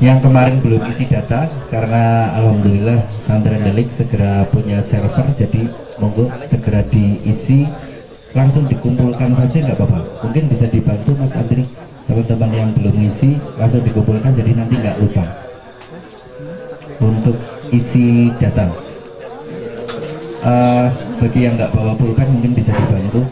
yang kemarin belum isi data, karena alhamdulillah Pesantren Delik segera punya server, jadi monggo segera diisi, langsung dikumpulkan saja nggak apa-apa. Mungkin bisa dibantu Mas Andri, teman-teman yang belum isi langsung dikumpulkan, jadi nanti nggak lupa untuk isi data. Bagi yang nggak bawa pulpen mungkin bisa dibantu.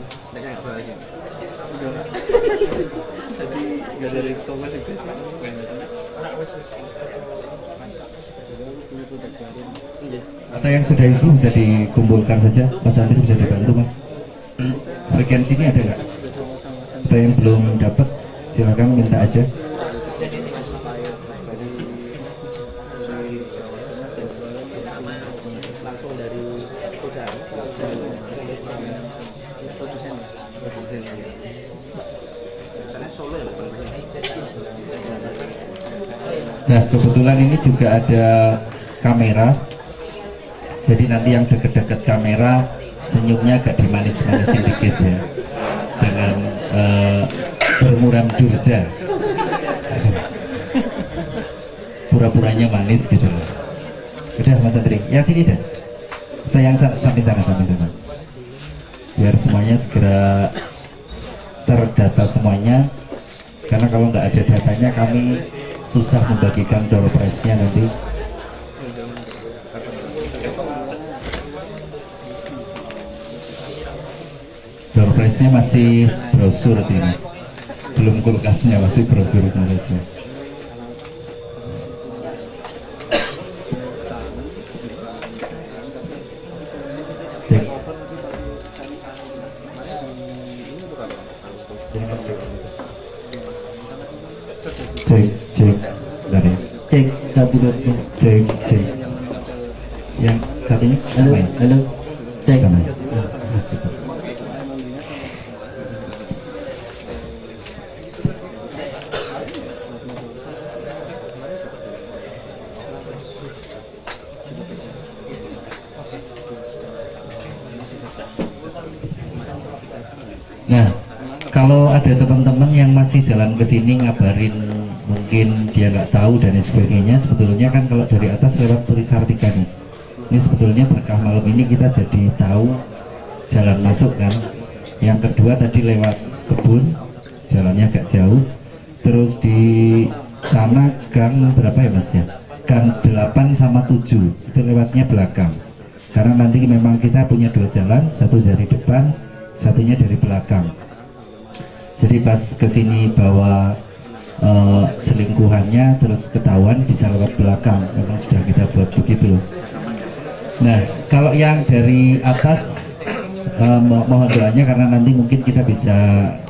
Atau yang sudah isi bisa dikumpulkan saja, Mas Andri bisa dibantu Mas. Bagian sini ada nggak? Atau yang belum dapat silakan minta aja. Nah kebetulan ini juga ada kamera, jadi nanti yang deket-deket kamera senyumnya agak dimanis-manisin dikit ya, jangan bermuram durja, pura-puranya manis gitu loh. Udah Mas Andri, yang sini dah, atau yang sampai sana, biar semuanya segera terdata semuanya, karena kalau nggak ada datanya kami susah membagikan door prize-nya nanti. Door prize-nya masih brosur sih Mas, belum kulkasnya, masih brosurnya saja. Cek satu dua tiga. Cek yang satunya halo cek sama. Nah kalau ada teman-teman yang masih jalan ke sini ngabarin mungkin dia nggak tahu dan sebagainya, sebetulnya kan kalau dari atas lewat Turisartika nih, ini sebetulnya berkah malam ini kita jadi tahu jalan masuk kan. Yang kedua tadi lewat kebun, jalannya agak jauh, terus di sana gang berapa ya Mas ya, gang 8 sama 7 itu lewatnya belakang, karena nanti memang kita punya dua jalan, satu dari depan, satunya dari belakang. Jadi pas kesini bawa selingkuhannya terus ketahuan bisa lewat belakang, memang sudah kita buat begitu. Nah kalau yang dari atas mohon doanya, karena nanti mungkin kita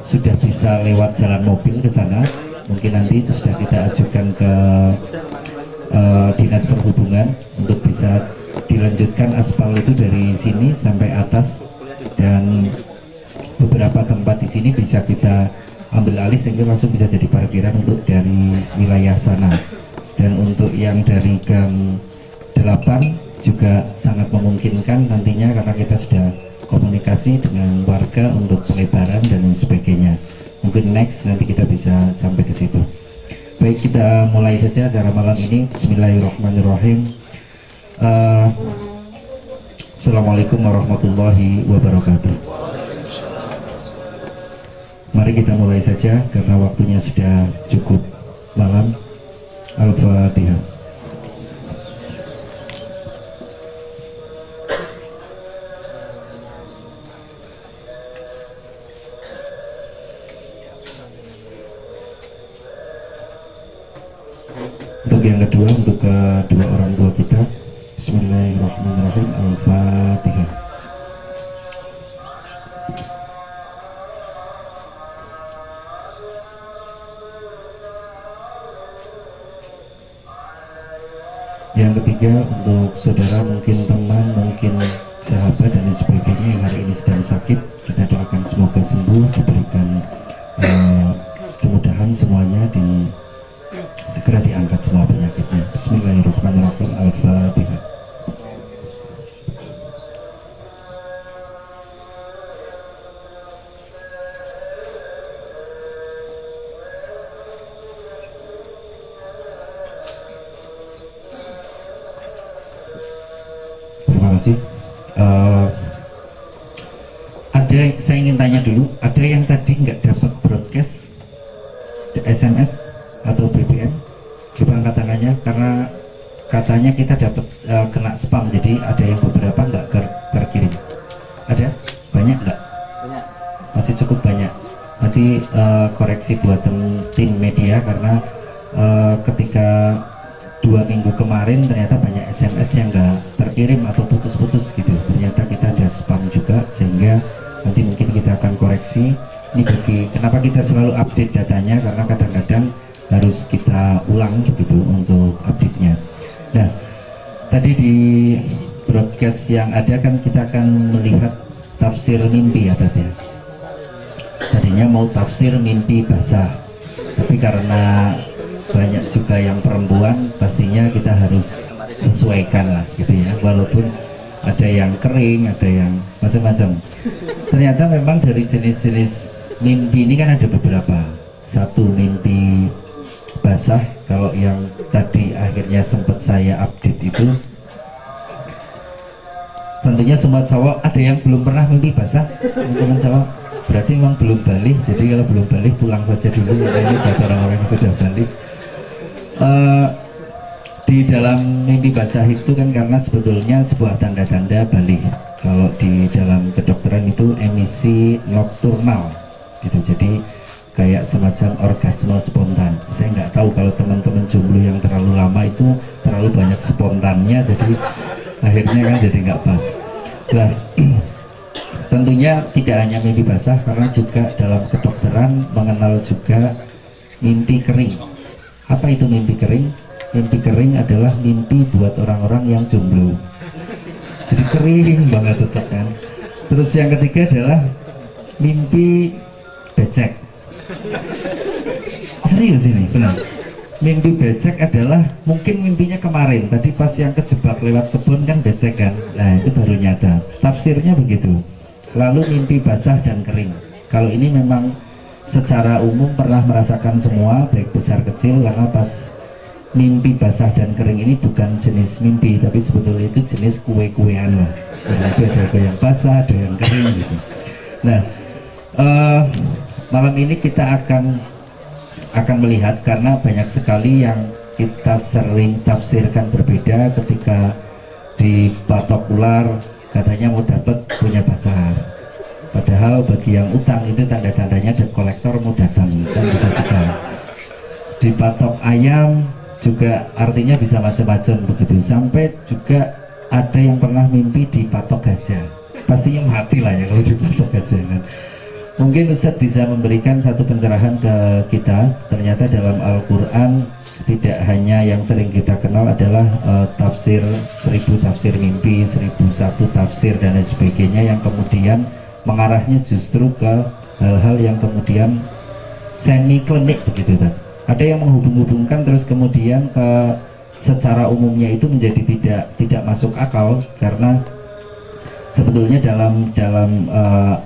sudah bisa lewat jalan mobil ke sana, mungkin nanti itu sudah kita ajukan ke Dinas Perhubungan untuk bisa dilanjutkan aspal itu dari sini sampai atas, dan beberapa tempat di sini bisa kita ambil alih sehingga langsung bisa jadi parkiran untuk dari wilayah sana. Dan untuk yang dari gang 8 juga sangat memungkinkan nantinya, karena kita sudah komunikasi dengan warga untuk pelebaran dan lain sebagainya. Mungkin next nanti kita bisa sampai ke situ. Baik, kita mulai saja acara malam ini. Bismillahirrahmanirrahim. Assalamualaikum warahmatullahi wabarakatuh. Mari kita mulai saja karena waktunya sudah cukup malam. Al-Fatihah. Untuk yang kedua, untuk kedua orang tua kita, Bismillahirrahmanirrahim. Al-Fatihah. Yang ketiga, untuk saudara, mungkin teman, mungkin sahabat dan lain sebagainya yang hari ini sedang sakit, kita doakan semoga sembuh, diberikan kemudahan semuanya, segera diangkat semua penyakitnya. Bismillahirrahmanirrahim. Al-Fatihah. kasih. Saya ingin tanya dulu, ada yang tadi nggak dapat broadcast SMS atau BBM? Coba angkat tangannya, karena katanya kita dapat kena spam, jadi ada yang beberapa nggak terkirim. Ada? Banyak nggak? Banyak. Masih cukup banyak. Nanti koreksi buat tim media, karena ketika 2 minggu kemarin ternyata banyak SMS yang nggak terkirim atau putus-putus gitu. Ternyata kita ada spam juga, sehingga nanti mungkin kita akan koreksi. Ini kenapa kita selalu update datanya, karena kadang-kadang harus kita ulang begitu untuk update-nya. Nah, tadi di broadcast yang ada kan kita akan melihat tafsir mimpi ya tadi. Tadinya mau tafsir mimpi basah, tapi karena banyak juga yang perempuan, pastinya kita harus sesuaikan lah gitu ya, walaupun ada yang kering, ada yang macam-macam. Ternyata memang dari jenis-jenis mimpi ini kan ada beberapa. Satu, mimpi basah. Kalau yang tadi akhirnya sempat saya update itu, tentunya semua cowok, ada yang belum pernah mimpi basah, teman-teman cowok, berarti memang belum balik. Jadi kalau belum balik pulang saja dulu, ini buat orang-orang yang sudah balik. Di dalam mimpi basah itu kan karena sebetulnya sebuah tanda-tanda balik. Kalau di dalam kedokteran itu emisi nokturnal gitu, jadi kayak semacam orgasme spontan. Saya nggak tahu kalau teman-teman jomblo yang terlalu lama itu terlalu banyak spontannya, jadi akhirnya kan jadi nggak pas. Nah, tentunya tidak hanya mimpi basah, karena juga dalam kedokteran mengenal juga mimpi kering. Apa itu mimpi kering? Mimpi kering adalah mimpi buat orang-orang yang jomblo. Jadi kering banget tetap kan. Terus yang ketiga adalah mimpi becek. Serius ini, benar. Mimpi becek adalah mungkin mimpinya kemarin, tadi pas yang kejebak lewat kebun kan becek kan. Nah itu baru nyata. Tafsirnya begitu. Lalu mimpi basah dan kering. Kalau ini memang secara umum pernah merasakan semua, baik besar kecil, karena pas mimpi basah dan kering ini bukan jenis mimpi, tapi sebetulnya itu jenis kue-kuean lah. Jadi ada kue yang basah, ada yang kering gitu. Nah, malam ini kita akan melihat, karena banyak sekali yang kita sering tafsirkan berbeda. Ketika di patok ular katanya mau dapat punya pacar, padahal bagi yang utang itu tanda-tandanya debt collector mau datang, kan bisa juga. Di patok ayam juga artinya bisa macam-macam begitu. Sampai juga ada yang pernah mimpi di patok gajah, pastinya mati lah ya kalau di patok gajah kan. Mungkin Ustadz bisa memberikan satu pencerahan ke kita. Ternyata dalam Al-Quran tidak hanya yang sering kita kenal adalah tafsir 1000 tafsir mimpi, 1001 tafsir dan lain sebagainya, yang kemudian mengarahnya justru ke hal-hal yang kemudian semi klinik begitu kan. Ada yang menghubung-hubungkan terus kemudian ke secara umumnya itu menjadi tidak masuk akal, karena sebetulnya dalam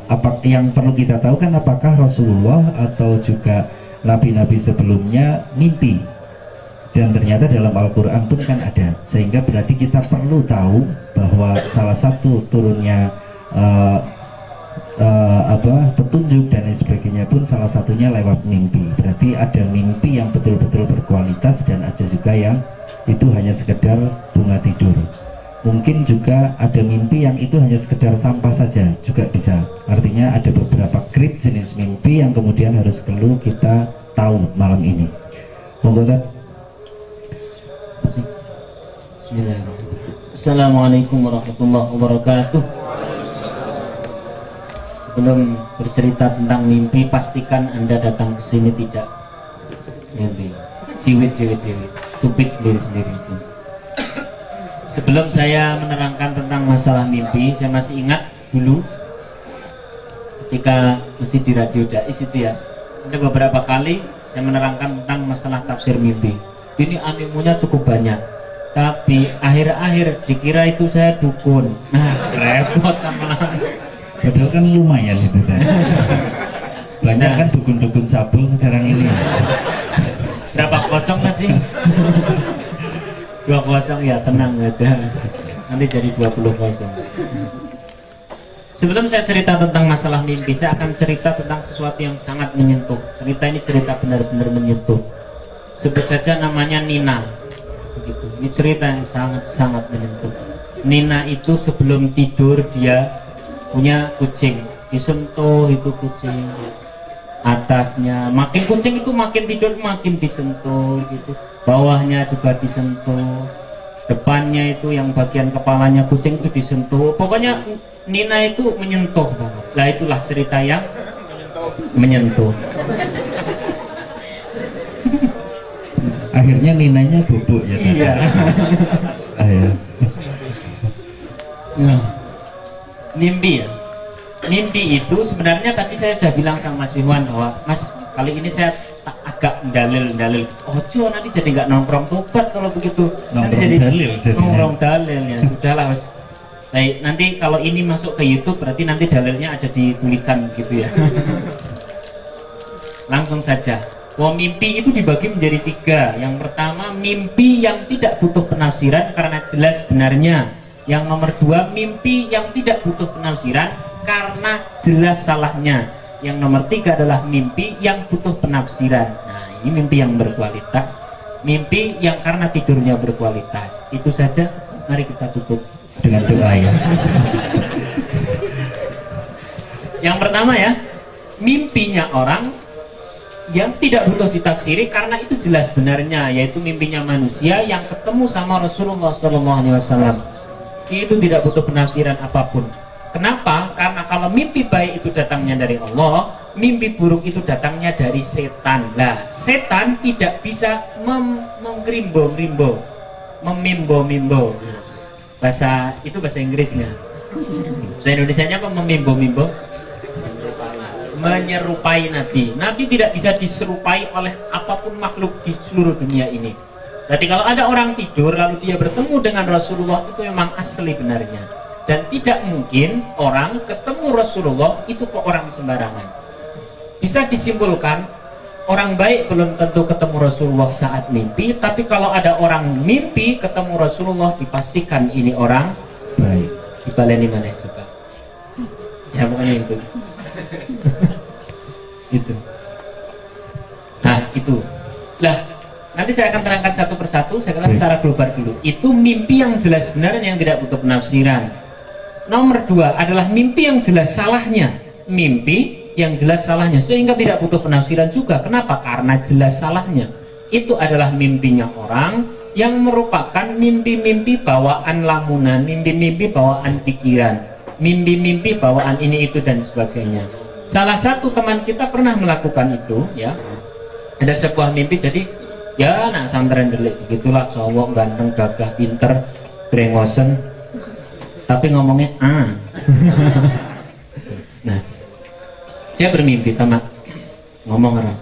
apa yang perlu kita tahu kan, apakah Rasulullah atau juga nabi-nabi sebelumnya mimpi. Dan ternyata dalam Al-Quran pun kan ada, sehingga berarti kita perlu tahu bahwa salah satu turunnya petunjuk dan lain sebagainya pun salah satunya lewat mimpi. Berarti ada mimpi yang betul-betul berkualitas, dan ada juga yang itu hanya sekedar bunga tidur. Mungkin juga ada mimpi yang itu hanya sekedar sampah saja, juga bisa. Artinya ada beberapa grade jenis mimpi yang kemudian harus perlu kita tahu malam ini. Monggo. Bismillahirrahmanirrahim. Assalamualaikum warahmatullahi wabarakatuh. Sebelum bercerita tentang mimpi, pastikan Anda datang ke sini tidak mimpi. Ciwit, cupit sendiri-sendiri. Sebelum saya menerangkan tentang masalah mimpi, saya masih ingat dulu ketika masih di Radio Dais itu ya, ada beberapa kali saya menerangkan tentang masalah tafsir mimpi. Ini animunya cukup banyak, tapi akhir-akhir dikira itu saya dukun. Nah, repot malah. Padahal kan lumayan itu kan. Banyak kan dukun-dukun sabul sekarang ini. Berapa kosong tadi? 2-0 ya, tenang aja. nanti jadi 20%. Sebelum saya cerita tentang masalah mimpi, saya akan cerita tentang sesuatu yang sangat menyentuh. Cerita ini cerita benar-benar menyentuh. Sebut saja namanya Nina. Begitu. Ini cerita yang sangat-sangat menyentuh. Nina itu sebelum tidur dia punya kucing. Disentuh itu kucing. Atasnya, makin kucing itu makin tidur makin disentuh gitu. Bawahnya juga disentuh. Depannya itu yang bagian kepalanya kucing itu disentuh. Pokoknya Nina itu menyentuh banget. Nah itulah cerita yang menyentuh. Akhirnya Ninanya bubuk ya. Iya. Ayo. Nah, mimpi ya. Mimpi itu sebenarnya tadi saya sudah bilang sama Mas Iwan bahwa Mas kali ini saya agak dalil. Ojo nanti jadi nggak nongkrong tobat kalau begitu. Nanti jadi nongkrong dalil ya. Sudahlah Mas. Baik, nanti kalau ini masuk ke YouTube berarti nanti dalilnya ada di tulisan gitu ya. Langsung saja. Mimpi itu dibagi menjadi 3. Yang pertama mimpi yang tidak butuh penafsiran karena jelas benarnya. Yang nomor 2 mimpi yang tidak butuh penafsiran karena jelas salahnya. Yang nomor 3 adalah mimpi yang butuh penafsiran. Nah ini mimpi yang berkualitas. Mimpi yang karena tidurnya berkualitas. Itu saja. Mari kita tutup Dengan doa ya. Yang pertama ya, mimpinya orang yang tidak butuh ditafsiri karena itu jelas benarnya, yaitu mimpinya manusia yang ketemu sama Rasulullah SAW. Itu tidak butuh penafsiran apapun. Kenapa? Karena kalau mimpi baik itu datangnya dari Allah, mimpi buruk itu datangnya dari setan. Lah, setan tidak bisa memimbo-mimbo. Bahasa Inggrisnya. Bahasa Indonesianya apa memimbo-mimbo? Menyerupai Nabi. Nabi tidak bisa diserupai oleh apapun makhluk di seluruh dunia ini. Jadi kalau ada orang tidur lalu dia bertemu dengan Rasulullah itu memang asli benarnya. Dan tidak mungkin orang ketemu Rasulullah itu kok orang sembarangan. Bisa disimpulkan orang baik belum tentu ketemu Rasulullah saat mimpi, tapi kalau ada orang mimpi ketemu Rasulullah dipastikan ini orang baik. Dibaleni mana coba? Ya pokoknya itu. Itu. Nah itu. Lah nanti saya akan terangkan satu persatu. Saya akan secara global dulu. Itu mimpi yang jelas benar yang tidak butuh penafsiran. Nomor 2 adalah mimpi yang jelas salahnya. Mimpi yang jelas salahnya sehingga tidak butuh penafsiran juga. Kenapa? Karena jelas salahnya. Itu adalah mimpinya orang yang merupakan mimpi-mimpi bawaan lamunan, mimpi-mimpi bawaan pikiran, mimpi-mimpi bawaan ini itu dan sebagainya. Salah satu teman kita pernah melakukan itu ya. Ada sebuah mimpi, jadi ya anak santren delik begitulah, cowok ganteng, gagah, pinter, brengosen, tapi ngomongnya Nah dia bermimpi tamat ngomong orang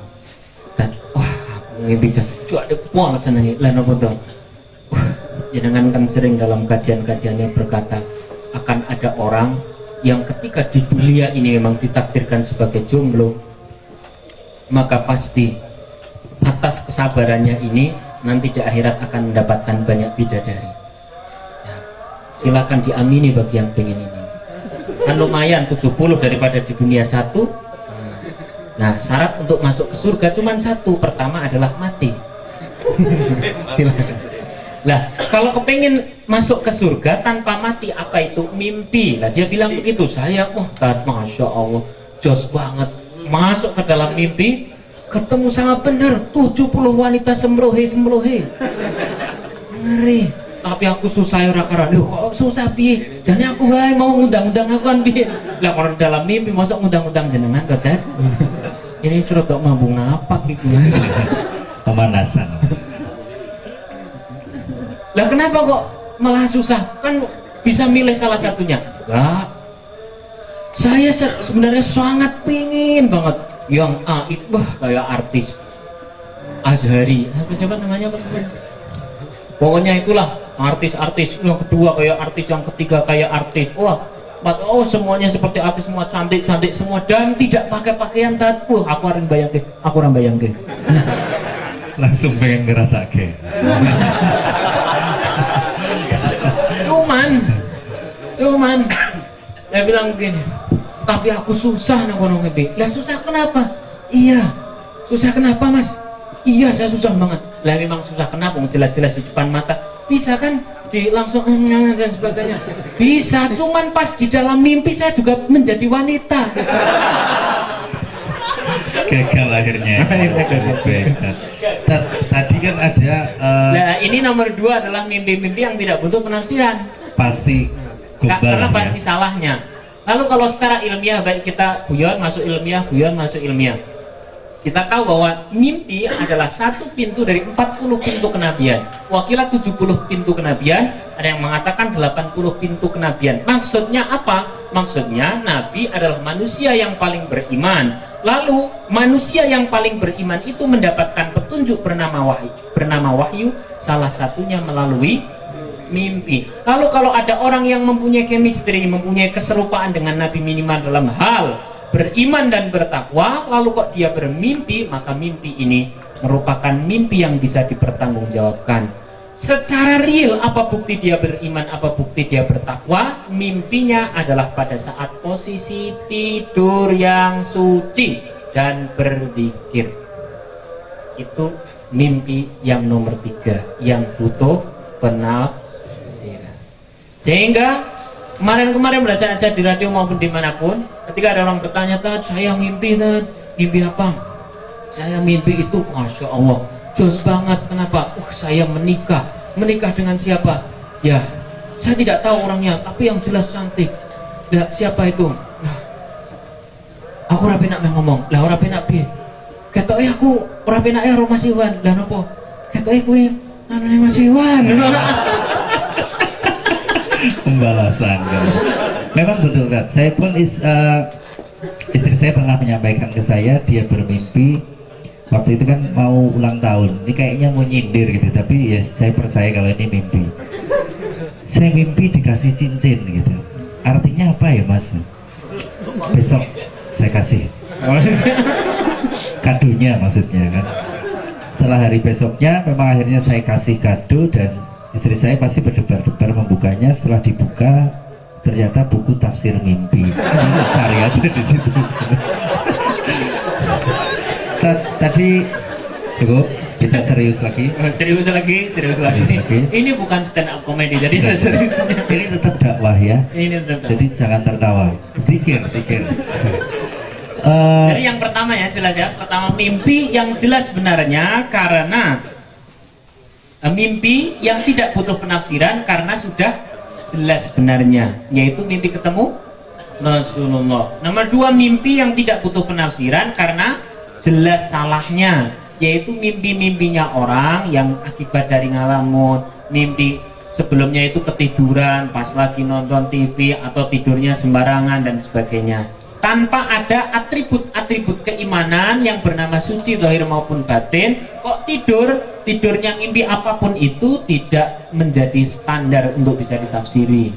dan wah aku mimpi cuma ada pual senang lain apa tuh jangan kan sering dalam kajian-kajiannya berkata akan ada orang yang ketika di dunia ini memang ditakdirkan sebagai jomblo, maka pasti atas kesabarannya ini nanti di akhirat akan mendapatkan banyak bidadari ya, silakan diamini bagi yang pengen ini. Kan lumayan 70 daripada di dunia 1. Nah syarat untuk masuk ke surga cuma 1. Pertama adalah mati. Silakan. Lah kalau kepengen masuk ke surga tanpa mati, apa itu? Mimpi. Lah dia bilang begitu. Saya masya Allah jos banget masuk ke dalam mimpi, ketemu sama benar 70 wanita sembrohe ngeri. Tapi aku susah ora karena kok susah piye? Jane aku wae mau ngundang-undang aku kan piye? Lah kalau dalam mimpi mosok ngundang-undang jenengan to, Dad? Ini suruh tok mampu ngapa iki, Mas? Pemanasan. Lah kenapa kok malah susah? Kan bisa milih salah satunya. Enggak. Saya sebenarnya sangat pingin banget yang A itu kayak artis Azhari. Siapa namanya Pak? Pokoknya itulah artis-artis, yang kedua kayak artis, yang ketiga kayak artis. Wah, oh semuanya seperti artis, semua cantik-cantik semua dan tidak pakai pakaian tatu. Aku orang bayangke. Langsung pengen ngerasa ke. Cuman Cuman saya bilang begini, tapi aku susah nih kono ngimpi. Lah susah kenapa? Iya, susah kenapa mas? Iya saya susah banget. Lah memang susah kenapa? Jelas-jelas di depan mata. Bisa kan langsung dan sebagainya. Bisa, cuman pas di dalam mimpi saya juga menjadi wanita. Gagal akhirnya. Tadi kan ada. Nah ini nomor 2 adalah mimpi-mimpi yang tidak butuh penafsiran. Pasti gombal Karena ya. pasti salahnya. Lalu kalau secara ilmiah, baik kita guyon masuk ilmiah, guyon masuk ilmiah. Kita tahu bahwa mimpi adalah satu pintu dari 40 pintu kenabian. Wakilah 70 pintu kenabian, ada yang mengatakan 80 pintu kenabian. Maksudnya apa? Maksudnya Nabi adalah manusia yang paling beriman. Lalu manusia yang paling beriman itu mendapatkan petunjuk bernama wahyu, salah satunya melalui mimpi. Lalu kalau ada orang yang mempunyai chemistry, mempunyai keserupaan dengan Nabi minimal dalam hal beriman dan bertakwa, lalu kok dia bermimpi, maka mimpi ini merupakan mimpi yang bisa dipertanggungjawabkan. Secara real, apa bukti dia beriman, apa bukti dia bertakwa? Mimpinya adalah pada saat posisi tidur yang suci dan berzikir. Itu mimpi yang nomor 3 yang butuh penafsiran. Sehingga kemarin berasa aja di radio maupun dimanapun, ketika ada orang bertanya, Tad, saya mimpi, Tad, mimpi apa? Saya mimpi itu, Masya Allah, jos banget. Kenapa? Saya menikah dengan siapa? Ya, saya tidak tahu orangnya, tapi yang jelas cantik. Ya, siapa itu? Nah, aku rapi nak ngomong, lah rapi nak bi. Ketoke aku rapi nak ya Mas Iwan, lah nopo? Ketoke kuwi anane Mas Iwan. Pembalasan kan. Memang betul kan. Saya pun istri saya pernah menyampaikan ke saya, dia bermimpi waktu itu kan mau ulang tahun. Ini kayaknya mau nyindir gitu, tapi ya saya percaya kalau ini mimpi. Saya mimpi dikasih cincin gitu. Artinya apa ya mas? Besok saya kasih kadonya maksudnya kan. Setelah hari besoknya memang akhirnya saya kasih kado dan istri saya pasti berdebar-debar membukanya. Setelah dibuka ternyata buku tafsir mimpi. Cari aja di situ. Tadi cukup, kita serius lagi. Serius lagi. Ini bukan stand up comedy, jadi serius. Ini tetap dakwah ya. Ini tetap. Jadi jangan tertawa. Pikir. Jadi yang pertama ya jelas ya. Pertama mimpi yang jelas sebenarnya karena mimpi yang tidak butuh penafsiran karena sudah jelas sebenarnya, yaitu mimpi ketemu Rasulullah. Nomor 2 mimpi yang tidak butuh penafsiran karena jelas salahnya, yaitu mimpi-mimpinya orang yang akibat dari ngalamun, mimpi sebelumnya itu ketiduran pas lagi nonton TV atau tidurnya sembarangan dan sebagainya, tanpa ada atribut-atribut keimanan yang bernama suci zahir maupun batin. Kok tidurnya mimpi apapun itu tidak menjadi standar untuk bisa ditafsiri.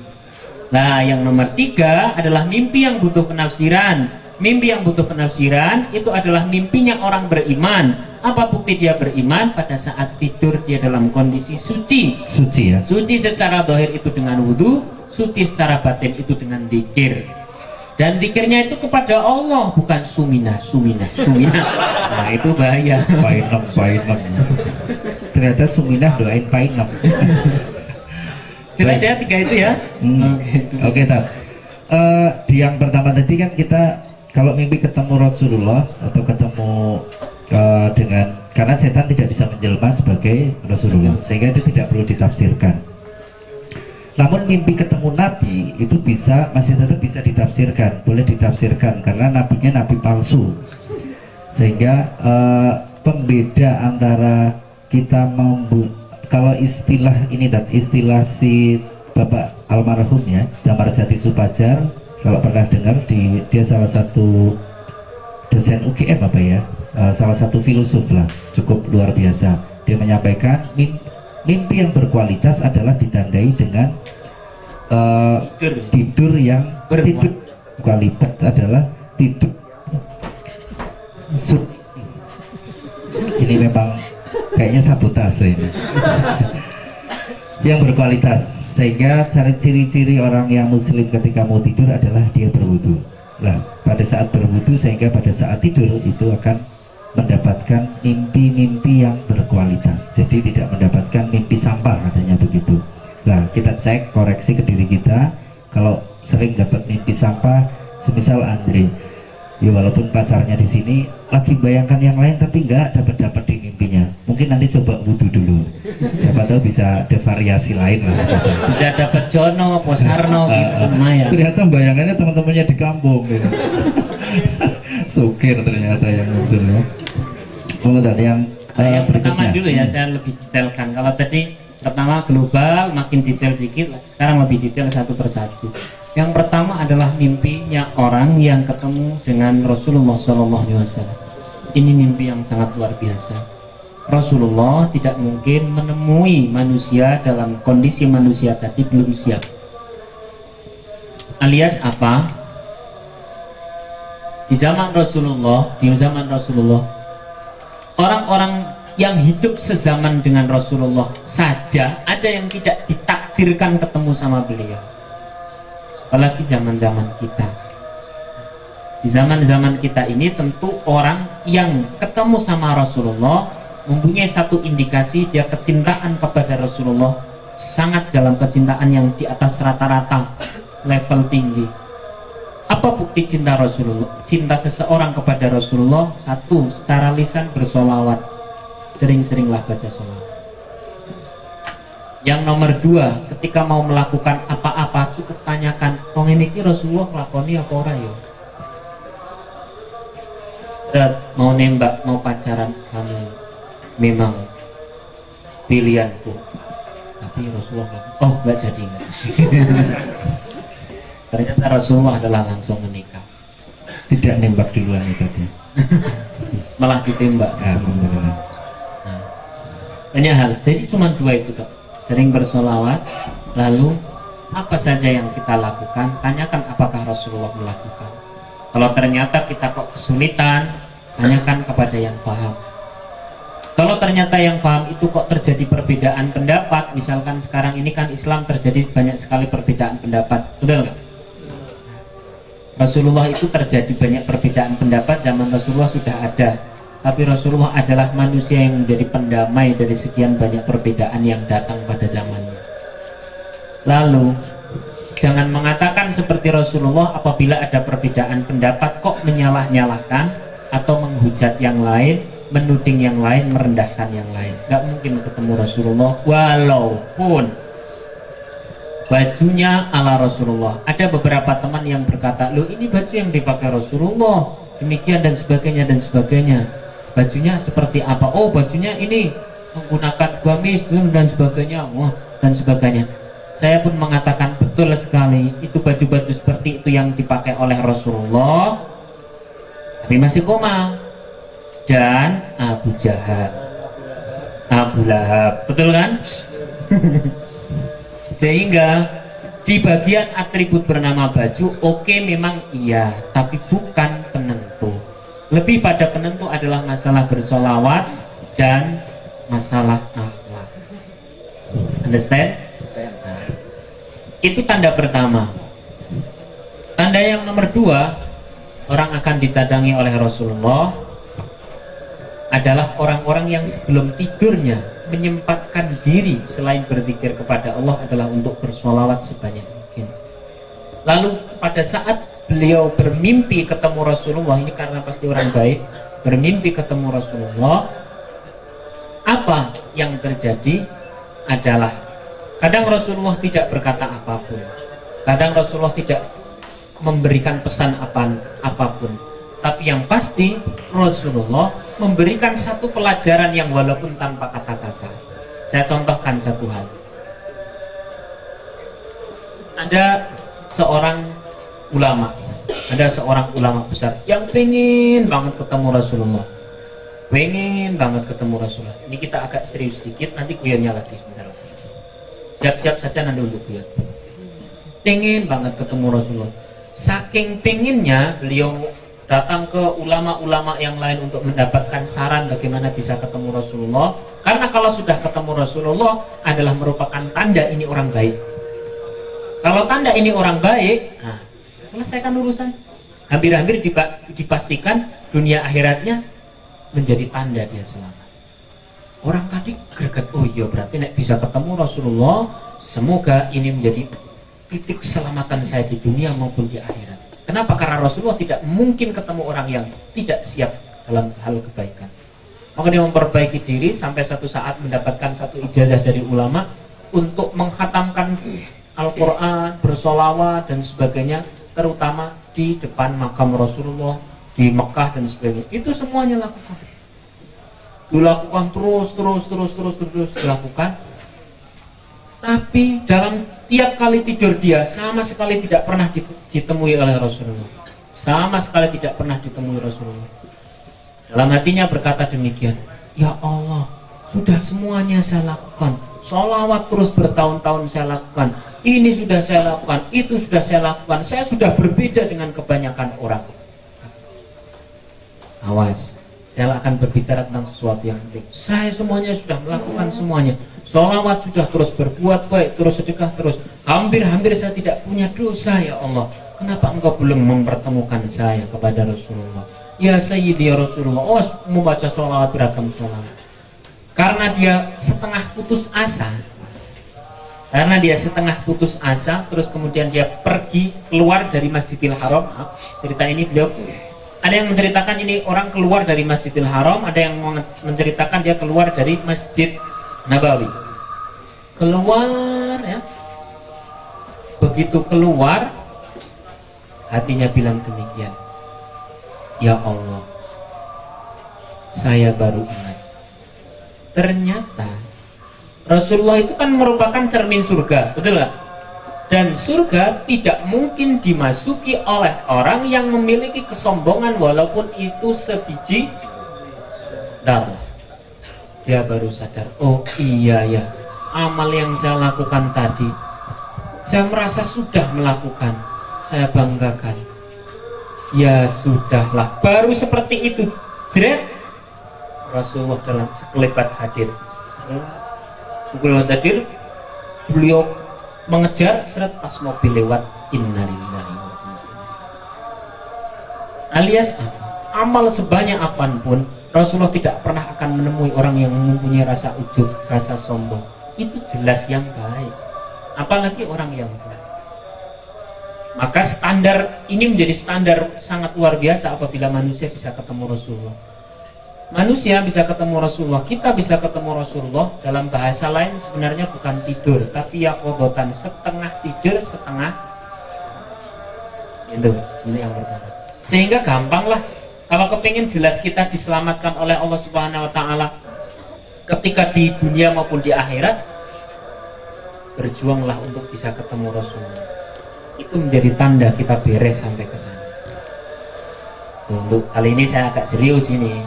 Nah yang nomor 3 adalah mimpi yang butuh penafsiran. Mimpi yang butuh penafsiran itu adalah mimpinya orang beriman. Apa bukti dia beriman? Pada saat tidur dia dalam kondisi suci. Suci ya. Suci secara zahir itu dengan wudhu, suci secara batin itu dengan dzikir. Dan dzikirnya itu kepada Allah, bukan sumina. Nah itu bahaya. Painem. Ternyata suminah doain painem. Jelas ya 3 itu ya. Oke, Tat. Di yang pertama tadi kan kita kalau mimpi ketemu Rasulullah atau ketemu dengan, karena setan tidak bisa menjelma sebagai Rasulullah, sehingga itu tidak perlu ditafsirkan. Namun mimpi ketemu Nabi itu masih tetap bisa ditafsirkan, boleh ditafsirkan karena nabinya nabi palsu. Sehingga pembeda antara kita kalau istilah ini dan istilah si Bapak almarhum ya, Damar Jati Supajar, kalau pernah dengar dia salah satu dosen UGM apa ya, salah satu filosof lah, cukup luar biasa. Dia menyampaikan mimpi yang berkualitas adalah ditandai dengan tidur yang kualitas adalah tidur ini memang kayaknya sabotase ini yang berkualitas sehingga ciri-ciri orang yang muslim ketika mau tidur adalah dia berwudu. Nah, pada saat berwudu sehingga pada saat tidur itu akan mendapatkan mimpi-mimpi yang berkualitas. Jadi tidak mendapatkan mimpi sampah katanya begitu. Nah, kita cek koreksi ke diri kita. Kalau sering dapat mimpi sampah, semisal Andre, ya walaupun pacarnya di sini lagi bayangkan yang lain tapi nggak dapat di mimpinya. Mungkin nanti coba wudu dulu. Siapa tahu bisa ada variasi lain lah. Bisa dapat Jono, Posarno gitu lumayan. Ternyata bayangannya teman-temannya di kampung gitu. Sukir ternyata yang munculnya. Kemudian yang yang pertama berikutnya dulu ya, saya lebih detailkan. Kalau tadi pertama global, makin detail dikit, sekarang lebih detail satu persatu. Yang pertama adalah mimpinya orang yang ketemu dengan Rasulullah SAW. Ini mimpi yang sangat luar biasa. Rasulullah tidak mungkin menemui manusia dalam kondisi manusia tadi belum siap. Alias apa? Di zaman Rasulullah, orang-orang yang hidup sezaman dengan Rasulullah saja ada yang tidak ditakdirkan ketemu sama beliau. Apalagi zaman-zaman kita. Di zaman-zaman kita ini tentu orang yang ketemu sama Rasulullah mempunyai satu indikasi dia kecintaan kepada Rasulullah, sangat dalam kecintaan yang di atas rata-rata, level tinggi. Apa bukti cinta Rasulullah? Cinta seseorang kepada Rasulullah, satu, secara lisan bersolawat, sering-seringlah baca solawat. Yang nomor dua, ketika mau melakukan apa-apa cukup tanyakan, wong ini ki Rasulullah nglakoni apa ora ya? Mau nembak, mau pacaran, kamu memang pilihanku, tapi Rasulullah oh nggak jadi nggak. Ternyata Rasulullah adalah langsung menikah, tidak nembak duluan itu dia. Malah ditembak. Nah, banyak hal. Jadi cuma dua itu Dok. Sering bersolawat, lalu apa saja yang kita lakukan, tanyakan apakah Rasulullah melakukan. Kalau ternyata kita kok kesulitan, tanyakan kepada yang paham. Kalau ternyata yang paham itu kok terjadi perbedaan pendapat, misalkan sekarang ini kan Islam terjadi banyak sekali perbedaan pendapat, betul nggak? Rasulullah itu terjadi banyak perbedaan pendapat, zaman Rasulullah sudah ada, tapi Rasulullah adalah manusia yang menjadi pendamai dari sekian banyak perbedaan yang datang pada zamannya. Lalu jangan mengatakan seperti Rasulullah apabila ada perbedaan pendapat kok menyalah-nyalahkan atau menghujat yang lain, menuding yang lain, merendahkan yang lain. Gak mungkin ketemu Rasulullah walaupun bajunya ala Rasulullah. Ada beberapa teman yang berkata, loh ini baju yang dipakai Rasulullah, demikian dan sebagainya dan sebagainya. Bajunya seperti apa? Oh bajunya ini menggunakan gamis dan sebagainya, wah dan sebagainya. Saya pun mengatakan betul sekali, itu baju-baju seperti itu yang dipakai oleh Rasulullah, tapi masih koma. Dan Abu Jahal, Abu Lahab, betul kan? Sehingga di bagian atribut bernama baju, oke, memang iya, tapi bukan penentu. Lebih pada penentu adalah masalah bersolawat dan masalah akhlak. Understand? Nah, itu tanda pertama. Tanda yang nomor dua, orang akan ditadangi oleh Rasulullah adalah orang-orang yang sebelum tidurnya menyempatkan diri selain berzikir kepada Allah adalah untuk bersolawat sebanyak mungkin. Lalu pada saat beliau bermimpi ketemu Rasulullah, ini karena pasti orang baik, bermimpi ketemu Rasulullah, apa yang terjadi adalah kadang Rasulullah tidak berkata apapun, kadang Rasulullah tidak memberikan pesan apapun, tapi yang pasti Rasulullah memberikan satu pelajaran yang walaupun tanpa kata-kata. Saya contohkan satu hal. Ada seorang ulama, besar yang pengen banget ketemu Rasulullah, pengen banget ketemu Rasulullah. Ini kita agak serius sedikit, nanti kuyonnya lagi sebentar. Siap-siap saja nanti untuk kuyon. Pengen banget ketemu Rasulullah. Saking pengennya beliau datang ke ulama-ulama yang lain untuk mendapatkan saran bagaimana bisa ketemu Rasulullah, karena kalau sudah ketemu Rasulullah adalah merupakan tanda ini orang baik. Kalau tanda ini orang baik, nah, selesaikan urusan. Hampir-hampir dipastikan dunia akhiratnya menjadi tanda dia selamat. Orang tadi greget, oh iya berarti nek bisa ketemu Rasulullah, semoga ini menjadi titik keselamatan saya di dunia maupun di akhirat. Kenapa? Karena Rasulullah tidak mungkin ketemu orang yang tidak siap dalam hal kebaikan. Maka dia memperbaiki diri sampai satu saat mendapatkan satu ijazah dari ulama untuk menghatamkan Al-Quran, bersolawat dan sebagainya, terutama di depan makam Rasulullah di Mekah dan sebagainya. Itu semuanya dilakukan terus dilakukan. Tapi dalam tiap kali tidur dia sama sekali tidak pernah ditemui oleh Rasulullah. Sama sekali tidak pernah ditemui Rasulullah. Dalam hatinya berkata demikian, ya Allah, sudah semuanya saya lakukan. Sholawat terus bertahun-tahun saya lakukan. Ini sudah saya lakukan, itu sudah saya lakukan. Saya sudah berbeda dengan kebanyakan orang. Awas, saya akan berbicara tentang sesuatu yang penting. Saya semuanya sudah melakukan semuanya. Sholawat sudah terus berbuat baik, terus sedekah terus. Hampir-hampir saya tidak punya dosa ya Allah. Kenapa engkau belum mempertemukan saya kepada Rasulullah? Ya Sayyidi ya Rasulullah. Oh, membaca sholawat beragam sholawat. Karena dia setengah putus asa. Terus kemudian dia pergi keluar dari Masjidil Haram. Cerita ini beliau, ada yang menceritakan ini orang keluar dari Masjidil Haram, ada yang menceritakan dia keluar dari Masjid Nabawi. Keluar ya. Begitu keluar, hatinya bilang demikian. Ya Allah, saya baru ingat. Ternyata Rasulullah itu kan merupakan cermin surga, betul gak? Dan surga tidak mungkin dimasuki oleh orang yang memiliki kesombongan walaupun itu sebiji darah. Dia baru sadar, oh iya ya, amal yang saya lakukan tadi, saya merasa sudah melakukan, saya banggakan. Ya sudahlah, baru seperti itu, jeret, Rasulullah dalam sekelebat hadir. Beliau mengejar, seret pas mobil lewat, innalillahi wa inna ilaihi. Alias amal sebanyak apapun, Rasulullah tidak pernah akan menemui orang yang mempunyai rasa ujub, rasa sombong. Itu jelas yang baik, apalagi orang yang baik. Maka standar ini menjadi standar sangat luar biasa apabila manusia bisa ketemu Rasulullah. Manusia bisa ketemu Rasulullah, kita bisa ketemu Rasulullah. Dalam bahasa lain sebenarnya bukan tidur, tapi yakodotan, setengah tidur, setengah itu. Ini yang pertama. Sehingga gampanglah kalau kepingin jelas kita diselamatkan oleh Allah Subhanahu Wa Taala ketika di dunia maupun di akhirat, berjuanglah untuk bisa ketemu Rasulullah. Itu menjadi tanda kita beres sampai ke sana. Untuk kali ini saya agak serius ini.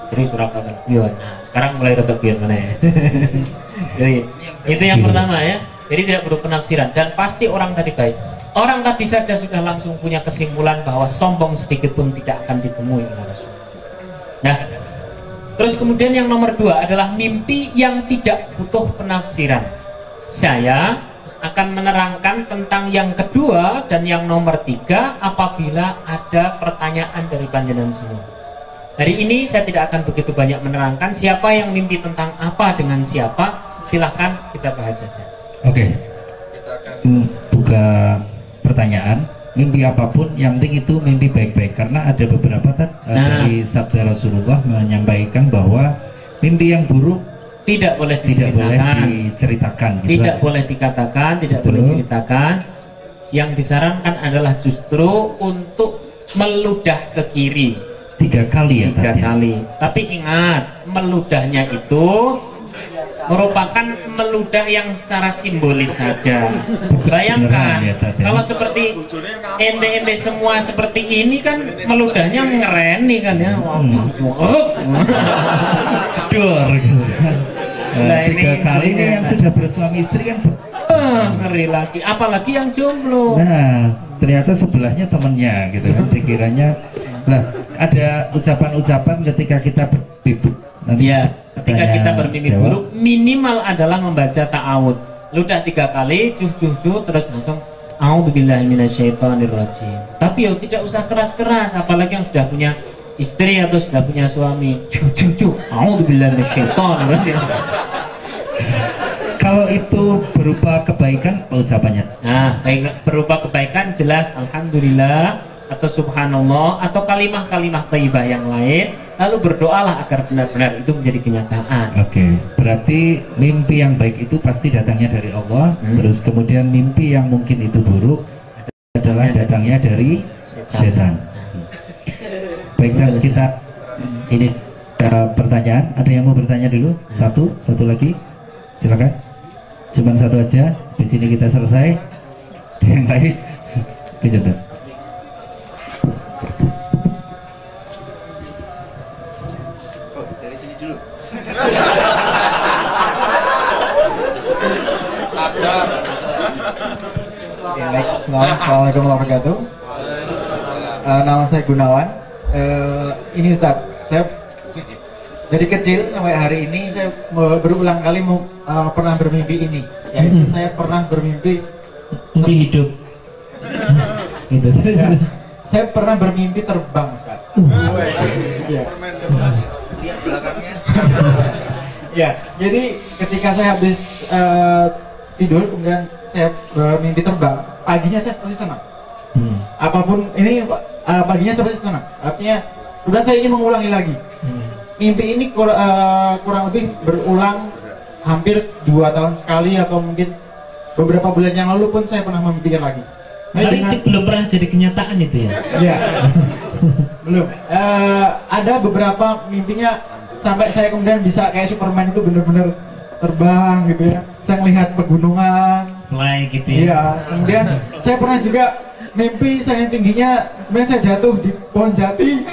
Serius Surakarta Guyon. Nah, sekarang mulai rotok guyon mana ya? Jadi, itu yang pertama ya. Jadi tidak perlu penafsiran dan pasti orang tadi baik. Orang tadi saja sudah langsung punya kesimpulan bahwa sombong sedikit pun tidak akan ditemui oleh Rasulullah. Nah, terus kemudian yang nomor dua adalah mimpi yang tidak butuh penafsiran. Saya akan menerangkan tentang yang kedua dan yang nomor tiga apabila ada pertanyaan dari panjenengan semua. Hari ini saya tidak akan begitu banyak menerangkan siapa yang mimpi tentang apa dengan siapa. Silahkan kita bahas saja. Oke. Buka pertanyaan. Mimpi apapun, yang penting itu mimpi baik-baik. Karena ada beberapa dari sabda Rasulullah menyampaikan bahwa mimpi yang buruk tidak boleh diceritakan. Gitu. Tidak boleh dikatakan, tidak boleh diceritakan. Yang disarankan adalah justru untuk meludah ke kiri. 3 kali ya? 3 kali. Tapi ingat, meludahnya itu merupakan meludah yang secara simbolis saja. Bayangkan kalau seperti ente-ente semua seperti ini kan meludahnya ngeren nih kan ya. Dor gitu. Nah, 3 kali ini yang sudah bersuami istri kan ngeri lagi, apalagi yang jomblo. Nah, ternyata sebelahnya temennya gitu kan, dikiranya. Nah, ada ucapan-ucapan ketika kita ya, ketika kita bermimpi buruk minimal adalah membaca ta'awud. Ludah 3 kali, terus langsung a'udzubillahi minasyaitonirrajim. Tapi ya tidak usah keras-keras, apalagi yang sudah punya istri atau sudah punya suami. A'udzubillahi minasyaitonirrajim. Kalau itu berupa kebaikan, ucapannya. Nah, baik, berupa kebaikan jelas alhamdulillah atau subhanallah atau kalimah-kalimah thayyibah yang lain, lalu berdoalah agar benar-benar itu menjadi kenyataan. Oke, berarti mimpi yang baik itu pasti datangnya dari Allah. Terus kemudian mimpi yang mungkin itu buruk adalah datangnya dari setan. Baik, dan kita ini pertanyaan. Ada yang mau bertanya dulu? Satu lagi, silakan. Cuman satu aja. Di sini kita selesai. Yang lain, kejadian. Assalamualaikum warahmatullahi wabarakatuh. Nama saya Gunawan. Ini Ustaz, saya dari kecil sampai hari ini saya berulang kali pernah bermimpi ini. Yaitu saya pernah bermimpi Mimpi hidup. Gitu. Ya, saya pernah bermimpi terbang, Ustaz. Ya. Lihat belakangnya. Ya, jadi ketika saya habis tidur kemudian saya mimpi terbang, paginya saya pasti senang. Apapun ini paginya saya pasti senang. Artinya kemudian saya ingin mengulangi lagi. Mimpi ini kurang lebih berulang hampir 2 tahun sekali atau mungkin beberapa bulan yang lalu pun saya pernah memimpikan lagi. Tapi itu belum pernah jadi kenyataan itu ya? Iya. Belum. Ada beberapa mimpinya sampai saya kemudian bisa kayak Superman itu benar-benar terbang gitu ya. Saya melihat pegunungan, Fly gitu ya? iya. Kemudian saya pernah juga mimpi saking tingginya, kemudian saya jatuh di pohon jati.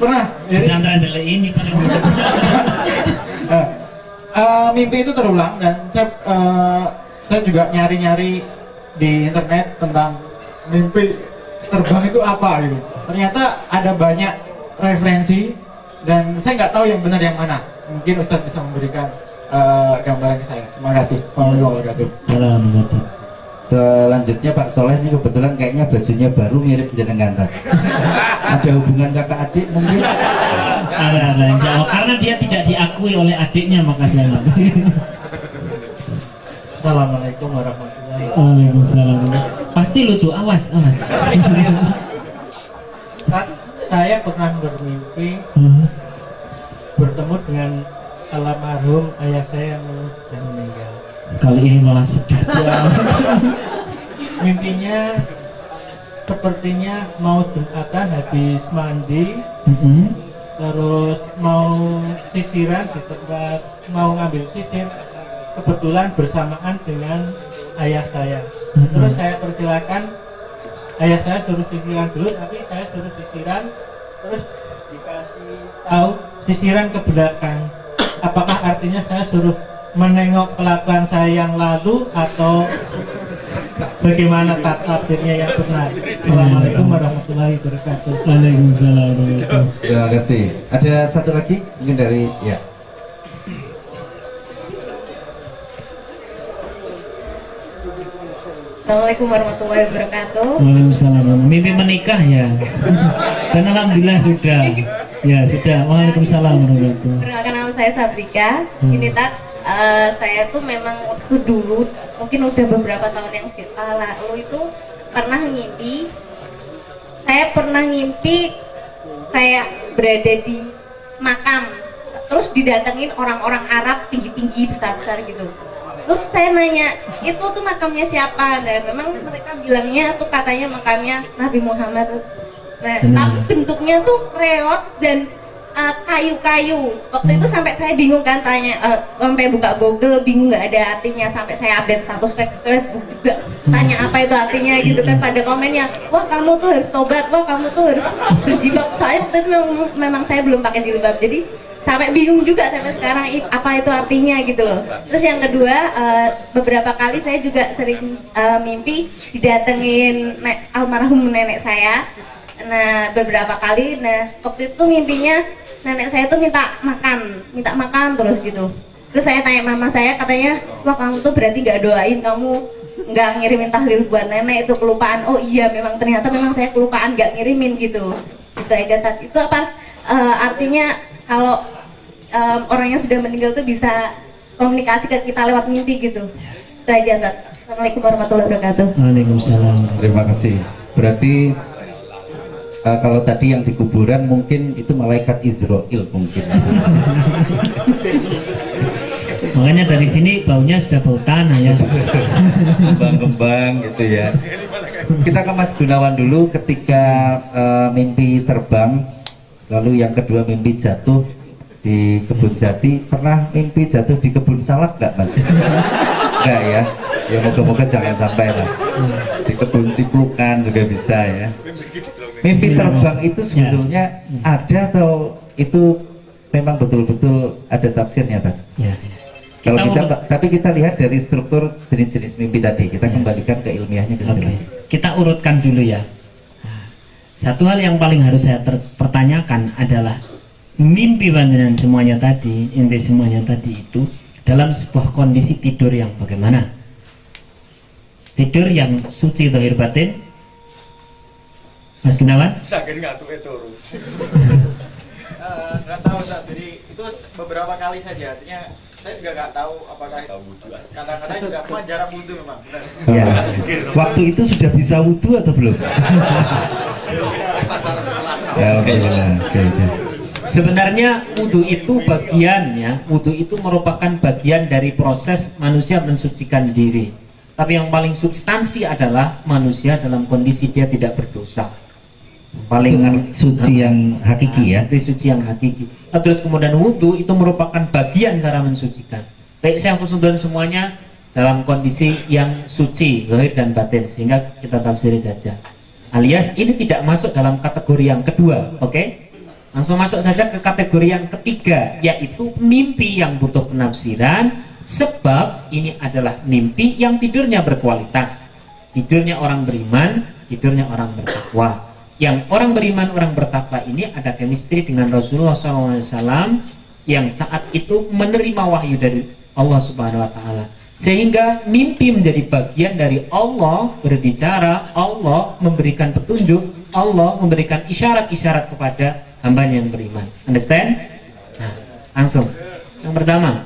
Pernah. Jadi Pesantren adalah ini paling bisa. mimpi itu terulang dan saya juga nyari-nyari di internet tentang mimpi terbang itu apa gitu. Ternyata ada banyak referensi dan saya nggak tahu yang benar yang mana. Mungkin Ustadz bisa memberikan gambaran ke saya. Terima kasih. Assalamualaikum warahmatullahi wabarakatuh. Selanjutnya Pak Soleh ini kebetulan kayaknya bajunya baru mirip jenengan tadi. Ada hubungan kakak adik mungkin? Ada insya Allah. Karena dia tidak diakui oleh adiknya maka saya Assalamualaikum warahmatullahi wabarakatuh. Waalaikumsalam. Pasti lucu, awas. Saya pernah bermimpi bertemu dengan almarhum ayah saya yang sudah meninggal. Kali ini malah sedih. Mimpinya sepertinya mau Jumatan habis mandi, terus mau sisiran di tempat mau ngambil sisir, kebetulan bersamaan dengan ayah saya. Terus saya persilakan ayah saya suruh sisiran dulu, tapi saya suruh sisiran, terus dikasih tahu sisiran ke belakang. Apakah artinya saya suruh menengok kelakuan saya yang lalu atau bagaimana tafsirnya yang benar? Assalamualaikum warahmatullahi wabarakatuh. Waalaikumsalam. Terima kasih. Ada satu lagi mungkin dari ya. Assalamualaikum warahmatullahi wabarakatuh. Waalaikumsalam. Mimpi menikah ya. Dan alhamdulillah sudah. Ya sudah. Waalaikumsalam warahmatullahi wabarakatuh. Perkenalkan, nama saya Sabrika. Ini saya tuh memang waktu dulu mungkin udah beberapa tahun yang lalu itu pernah ngimpi. Saya pernah ngimpi kayak berada di makam, terus didatengin orang-orang Arab tinggi-tinggi besar-besar gitu. Terus saya nanya, itu tuh makamnya siapa? Dan memang mereka bilangnya tuh katanya makamnya Nabi Muhammad. Nah, tapi bentuknya tuh reot dan kayu-kayu. Waktu itu sampai saya bingung kan tanya, sampai buka Google bingung nggak ada artinya, sampai saya update status Facebook juga tanya apa itu artinya gitu kan, pada komennya, wah kamu tuh harus tobat, wah kamu tuh harus berjilbab. Soalnya waktu itu memang saya belum pakai jilbab, jadi sampai bingung juga sampai sekarang apa itu artinya gitu loh. Terus yang kedua, beberapa kali saya juga sering mimpi didatengin almarhum nenek saya. Nah beberapa kali, nah waktu itu mimpinya nenek saya tuh minta makan terus gitu. Terus saya tanya mama saya, katanya, wah kamu tuh berarti nggak doain, kamu nggak ngirimin tahlil buat nenek, itu kelupaan. Oh iya, ternyata memang saya kelupaan nggak ngirimin gitu. Itu aja Tat. Itu apa artinya kalau orang yang sudah meninggal tuh bisa komunikasi ke kita lewat mimpi gitu. Itu aja Tat. Assalamualaikum warahmatullahi wabarakatuh. Waalaikumsalam. Terima kasih. Berarti kalau tadi yang di kuburan mungkin itu malaikat Israel mungkin. Makanya dari sini baunya sudah bau tanah ya. Kembang-kembang gitu ya. Kita ke Mas Gunawan dulu ketika mimpi terbang, lalu yang kedua mimpi jatuh di kebun jati. Pernah mimpi jatuh di kebun salak nggak Mas? Enggak ya. Ya moga-moga jangan sampai lah. Di kebun ciplukan juga bisa ya. Mimpi terbang itu sebetulnya ada atau itu memang betul-betul ada tafsirnya Tad? Ya. Kalau tapi kita lihat dari struktur jenis-jenis mimpi tadi, kita kembalikan ke ilmiahnya. Kita urutkan dulu ya. Satu hal yang paling harus saya pertanyakan adalah mimpi panjenengan semuanya tadi, inti semuanya tadi itu dalam sebuah kondisi tidur yang bagaimana? Tidur yang suci zahir batin, Mas Gunawan? Sakit nggak tuh itu? Nggak tahu Ustaz. Jadi itu beberapa kali saja. Artinya saya juga nggak tahu apakah kadang-kadang juga cuma jarang wudhu memang. Ya. Waktu itu sudah bisa wudhu atau belum? Ya, oke. Sebenarnya wudhu itu bagian ya, wudhu itu merupakan bagian dari proses manusia mensucikan diri. Tapi yang paling substansi adalah manusia dalam kondisi dia tidak berdosa. Paling suci yang hakiki ya. Itu suci yang hakiki. Terus kemudian wudhu itu merupakan bagian cara mensucikan. Baik saya khusnudon semuanya dalam kondisi yang suci, zahir dan batin, sehingga kita tafsiri saja. Alias ini tidak masuk dalam kategori yang kedua, oke? Langsung masuk saja ke kategori yang ketiga, yaitu mimpi yang butuh penafsiran. Sebab ini adalah mimpi yang tidurnya berkualitas. Tidurnya orang beriman, tidurnya orang bertakwa. Yang orang beriman, orang bertakwa ini ada chemistry dengan Rasulullah SAW yang saat itu menerima wahyu dari Allah Subhanahu Wa Taala. Sehingga mimpi menjadi bagian dari Allah berbicara, Allah memberikan petunjuk, Allah memberikan isyarat-isyarat kepada hambanya yang beriman. Understand? Nah, langsung. Yang pertama,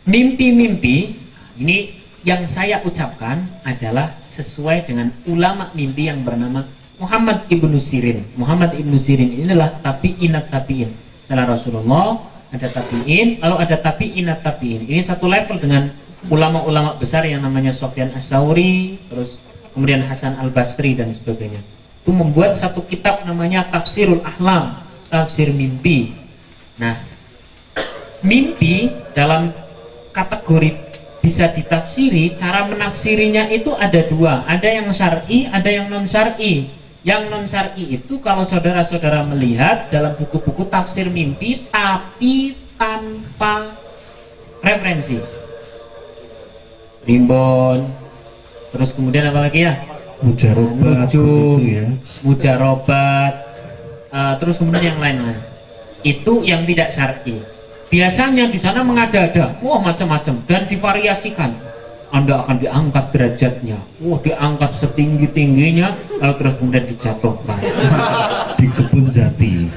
mimpi-mimpi ini yang saya ucapkan adalah sesuai dengan ulama mimpi yang bernama Muhammad Ibnu Sirin. Muhammad Ibnu Sirin inilah tabi'inat tabi'in. Setelah Rasulullah ada tabi'in, lalu ada tabi'inat tabi'in. Ini satu level dengan ulama-ulama besar yang namanya Sufyan As-Sauri, terus kemudian Hasan Al-Basri dan sebagainya. Itu membuat satu kitab namanya Tafsirul Ahlam, tafsir mimpi. Nah, mimpi dalam kategori bisa ditafsiri, cara menafsirinya itu ada dua, ada yang syar'i, ada yang non syar'i. Yang non syar'i itu kalau saudara-saudara melihat dalam buku-buku tafsir mimpi tapi tanpa referensi, rimbon, terus kemudian apa lagi ya, mujarobat, ya. Mujarobat, terus kemudian yang lain-lain itu yang tidak syar'i. Biasanya di sana mengada-ada, wah macam-macam dan divariasikan. Anda akan diangkat derajatnya, wah diangkat setinggi-tingginya, lalu terus kemudian dijatuhkan di kebun jati.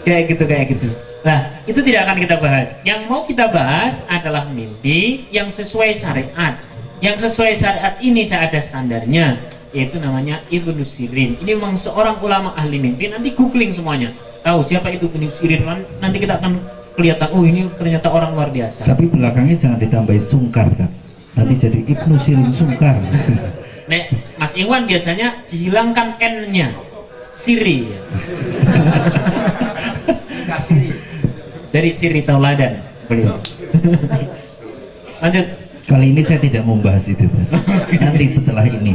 Kayak gitu. Nah, itu tidak akan kita bahas. Yang mau kita bahas adalah mimpi yang sesuai syariat. Yang sesuai syariat ini saya ada standarnya, yaitu namanya Ibnu Sirin. Ini memang seorang ulama ahli mimpi. Nanti googling semuanya. Tahu siapa itu Ibnu Sirin, nanti kita akan kelihatan, oh ini ternyata orang luar biasa. Tapi belakangnya jangan ditambahi sungkar kan, nanti jadi Ibnu Sirin sungkar. Nek Mas Iwan biasanya dihilangkan N-nya, Siri ya. Dari Siri Tauladan beliau. Lanjut. Kali ini saya tidak membahas itu. Nanti setelah ini.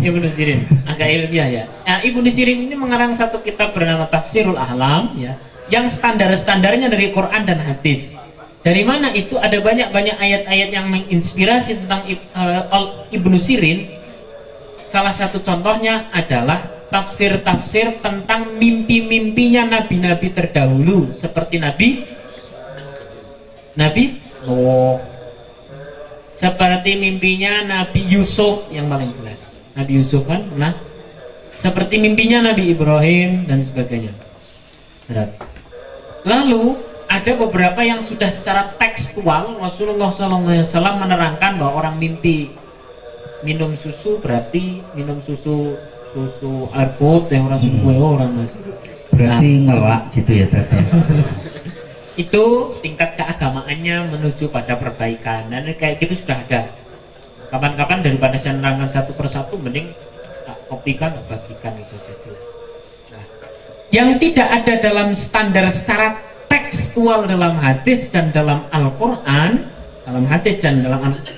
Ibnu Sirin, agak ilmiah ya. Nah, Ibnu Sirin ini mengarang satu kitab bernama Tafsirul Ahlam ya, yang standar-standarnya dari Quran dan hadis. Dari mana itu ada banyak-banyak ayat-ayat yang menginspirasi tentang Ibnu Sirin. Salah satu contohnya adalah tafsir-tafsir tentang mimpi-mimpinya nabi-nabi terdahulu seperti Nabi Nuh. Seperti mimpinya Nabi Yusuf yang paling jelas. Nabi Yusuf kan pernah. Seperti mimpinya Nabi Ibrahim dan sebagainya. Lalu ada beberapa yang sudah secara tekstual Rasulullah SAW menerangkan bahwa orang mimpi minum susu berarti minum susu air putih orang susu orang berarti ngelak gitu ya tadi. Itu tingkat keagamaannya menuju pada perbaikan dan kayak gitu sudah ada. Kapan-kapan daripada saya nerangkan satu persatu mending tak kopikan bagikan itu jelas. Nah, yang tidak ada dalam standar secara tekstual dalam hadis dan dalam Al-Quran,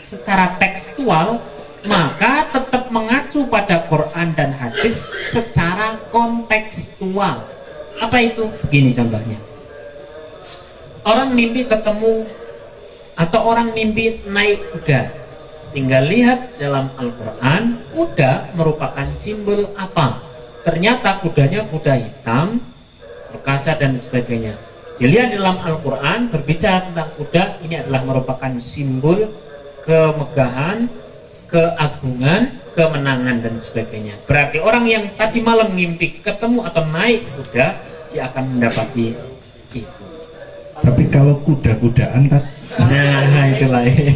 secara tekstual, maka tetap mengacu pada Quran dan hadis secara kontekstual. Apa itu? Begini contohnya. Orang mimpi ketemu atau orang mimpi naik kuda. Tinggal lihat dalam Al-Quran, kuda merupakan simbol apa? Ternyata kudanya kuda hitam, perkasa dan sebagainya. Dilihat dalam Al-Quran berbicara tentang kuda, ini adalah merupakan simbol kemegahan, keagungan, kemenangan dan sebagainya. Berarti orang yang tadi malam mimpi ketemu atau naik kuda, dia akan mendapati itu. Tapi kalau kuda-kudaan kan, nah itu lain.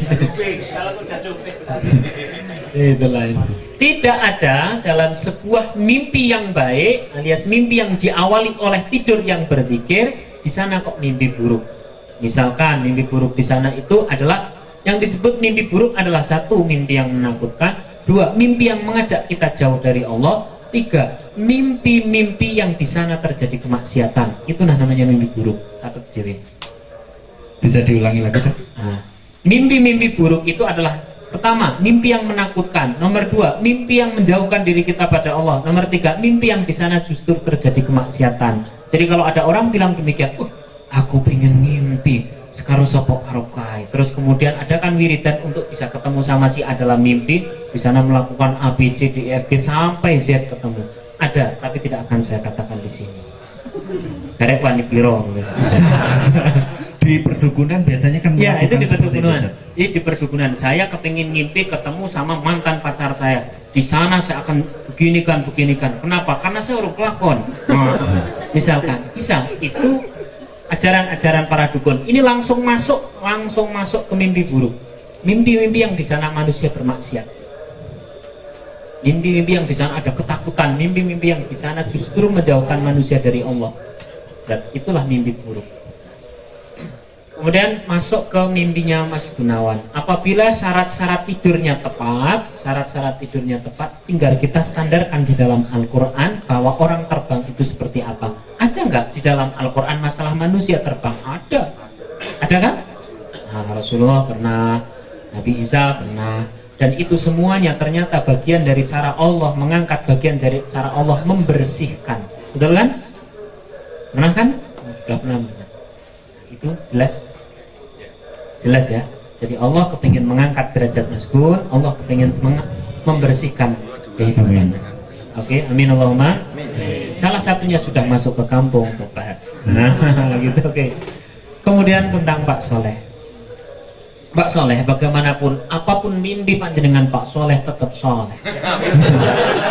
Itu lain. Tidak ada dalam sebuah mimpi yang baik alias mimpi yang diawali oleh tidur yang berzikir di sana kok mimpi buruk. Misalkan mimpi buruk di sana itu adalah yang disebut mimpi buruk adalah satu, mimpi yang menakutkan, dua, mimpi yang mengajak kita jauh dari Allah, tiga, mimpi-mimpi yang di sana terjadi kemaksiatan. Itulah namanya mimpi buruk. Atau dewi. Bisa diulangi lagi kan? Nah, mimpi-mimpi buruk itu adalah pertama, mimpi yang menakutkan. Nomor dua, mimpi yang menjauhkan diri kita pada Allah. Nomor tiga, mimpi yang di sana justru terjadi kemaksiatan. Jadi kalau ada orang bilang demikian, aku pengen mimpi sekarang sopok karokai. Terus kemudian ada kan wiridan untuk bisa ketemu sama si adalah mimpi. Di sana melakukan A, B, C, D, E, F, G sampai Z ketemu. Ada, tapi tidak akan saya katakan di sini. Karek wani piro. Di perdukunan biasanya kan ya itu di seperti perdukunan. itu. Di perdukunan saya kepingin ngimpi ketemu sama mantan pacar saya. Di sana saya akan beginikan. Kenapa? Karena saya urung kelakon. Misalkan, bisa itu ajaran-ajaran para dukun. Ini langsung masuk ke mimpi buruk. Mimpi-mimpi yang di sana manusia bermaksiat. Mimpi-mimpi yang di sana ada ketakutan. Mimpi-mimpi yang di sana justru menjauhkan manusia dari Allah. Dan itulah mimpi buruk. Kemudian masuk ke mimpinya Mas Gunawan. Apabila syarat-syarat tidurnya tepat, tinggal kita standarkan di dalam Al-Quran bahwa orang terbang itu seperti apa. Ada nggak di dalam Al-Quran masalah manusia terbang? Ada kan? Nah, Rasulullah pernah, Nabi Isa pernah, dan itu semuanya ternyata bagian dari cara Allah mengangkat, bagian dari cara Allah membersihkan. Betul kan? Pernah kan? Sudah pernah. Itu jelas ya. Jadi Allah kepingin mengangkat derajat Mas Gun, Allah kepingin membersihkan kehidupan. Oke, amin Allahumma. Salah satunya sudah masuk ke kampung Pak. Nah, gitu oke. Kemudian tentang Pak Soleh. Pak Soleh, bagaimanapun apapun mimpi panjenengan Pak Soleh tetap soleh.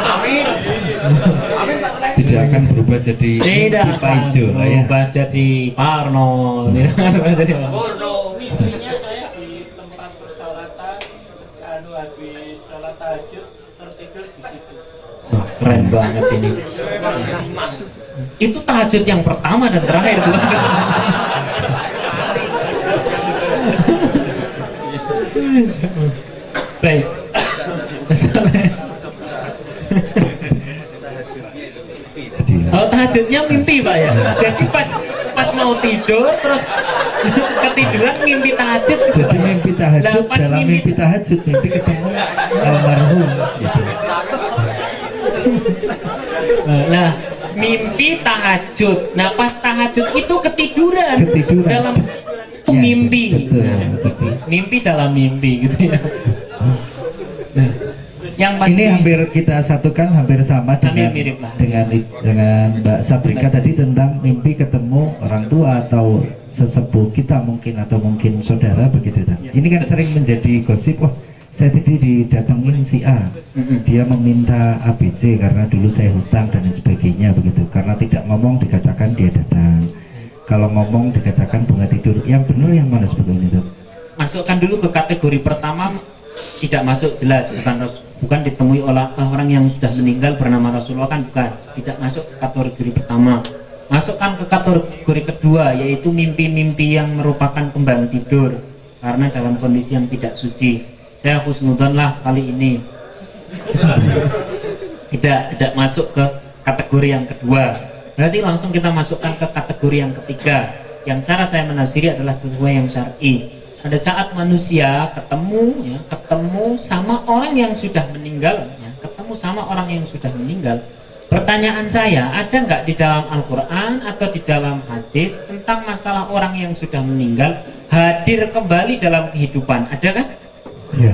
Amin. Amin Pak Soleh. Tidak akan berubah jadi pipa hijau lah ya. Berubah jadi Parno. Tidak akan berubah jadi Borno. Mimpinya saya di tempat persolatan, habis sholat tahajud tertidur di situ. Wah, keren banget ini. Itu tahajud yang pertama dan terakhir tuh. Baik. Oh, tahajudnya mimpi Pak ya. Jadi pas mau tidur terus ketiduran mimpi tahajud. Jadi mimpi tahajud, dalam mimpi tahajud mimpi ketemu almarhum gitu. Nah, mimpi tahajud. Nah, pas tahajud itu ketiduran. Dalam itu ya, mimpi. Betul. Mimpi dalam mimpi gitu ya. Nah, yang pasti ini hampir kita satukan, hampir sama dengan mirip lah. dengan Mbak Sabrika tadi tentang mimpi ketemu orang tua atau sesepuh kita mungkin atau mungkin saudara begitu kan. Ini kan sering menjadi gosip, wah saya tadi didatengin si A, dia meminta ABC karena dulu saya hutang dan lain sebagainya begitu. Karena tidak ngomong dikatakan dia datang, kalau ngomong dikatakan bunga tidur. Yang benar yang mana sebetulnya itu? Masukkan dulu ke kategori pertama, tidak masuk jelas, bukan ditemui oleh orang yang sudah meninggal bernama Rasulullah, kan bukan, tidak masuk ke kategori pertama. Masukkan ke kategori kedua, yaitu mimpi-mimpi yang merupakan kembang tidur karena dalam kondisi yang tidak suci. Saya husnudzon lah kali ini. Tidak masuk ke kategori yang kedua. Berarti langsung kita masukkan ke kategori yang ketiga, yang cara saya menafsiri adalah sesuai yang syar'i. Pada saat manusia ketemu sama orang yang sudah meninggal, pertanyaan saya, ada nggak di dalam Al-Quran atau di dalam hadis tentang masalah orang yang sudah meninggal hadir kembali dalam kehidupan? Ada kan? Ya.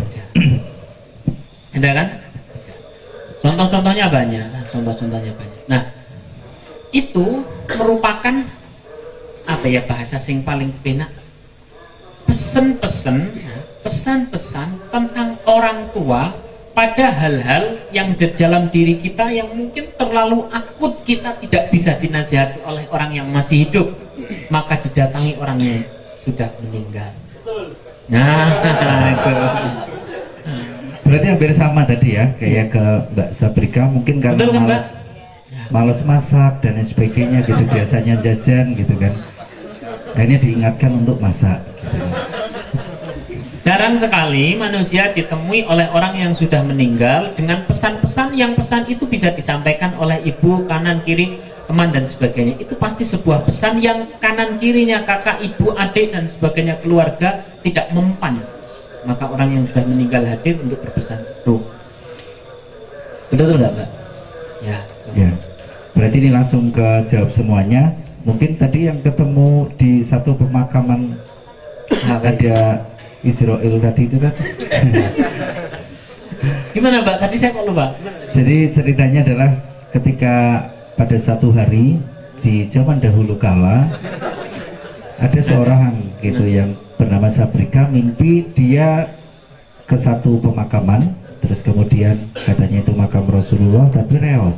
Ada kan? Contoh-contohnya banyak. Nah, itu merupakan apa ya, bahasa sing paling penak, pesan-pesan tentang orang tua pada hal-hal yang di dalam diri kita yang mungkin terlalu akut, kita tidak bisa dinasihati oleh orang yang masih hidup, maka didatangi orang yang sudah meninggal. Nah, itu. Berarti hampir sama tadi ya, kayak ke Mbak Sabrika, mungkin karena Betul, kan, malas masak dan lain sebagainya gitu, biasanya jajan gitu kan, akhirnya diingatkan untuk masak gitu. Jarang sekali manusia ditemui oleh orang yang sudah meninggal dengan pesan-pesan yang pesan itu bisa disampaikan oleh ibu, kanan, kiri, teman dan sebagainya. Itu pasti sebuah pesan yang kanan kirinya kakak, ibu, adik dan sebagainya, keluarga tidak mempan. Maka orang yang sudah meninggal hadir untuk berpesan itu. Betul nggak, Mbak? Ya. Berarti ini langsung ke jawab semuanya. Mungkin tadi yang ketemu di satu pemakaman ada Israel tadi itu kan. Gimana, Mbak? Tadi saya kok lupa. Jadi ceritanya adalah ketika pada satu hari di zaman dahulu kala ada seorang gitu yang bernama Sabrika, mimpi dia ke satu pemakaman, terus kemudian katanya itu makam Rasulullah tapi reot,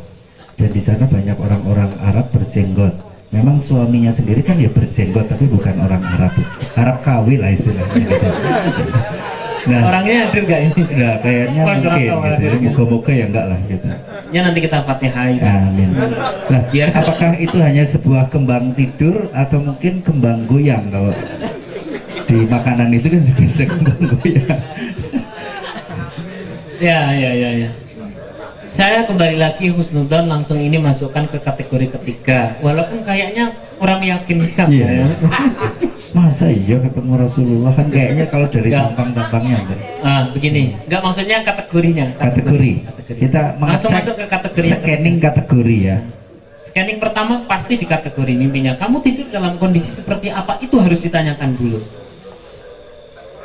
dan di sana banyak orang-orang Arab berjenggot. Memang suaminya sendiri kan ya berjenggot tapi bukan orang Arab KW lah istilahnya gitu. Nah, orangnya hadir gak ini? Nah, kayaknya mungkin gitu. Moga-moga ya enggak lah gitu. Ya nanti kita Fatihah. Amin. Nah, apakah itu hanya sebuah kembang tidur atau mungkin kembang goyang? Kalau di makanan itu kan juga ada kembang goyang. Ya. Saya kembali lagi husnudzon, langsung ini masukkan ke kategori ketiga. Walaupun kayaknya kurang meyakinkan ya. Masa iya ketemu Rasulullah, kan kayaknya kalau dari tampang-tampangnya begini, enggak, maksudnya kategorinya. Kategori. Kita langsung masuk ke kategori scanning kategori ya. Scanning pertama pasti di kategori mimpinya. Kamu tidur dalam kondisi seperti apa, itu harus ditanyakan dulu.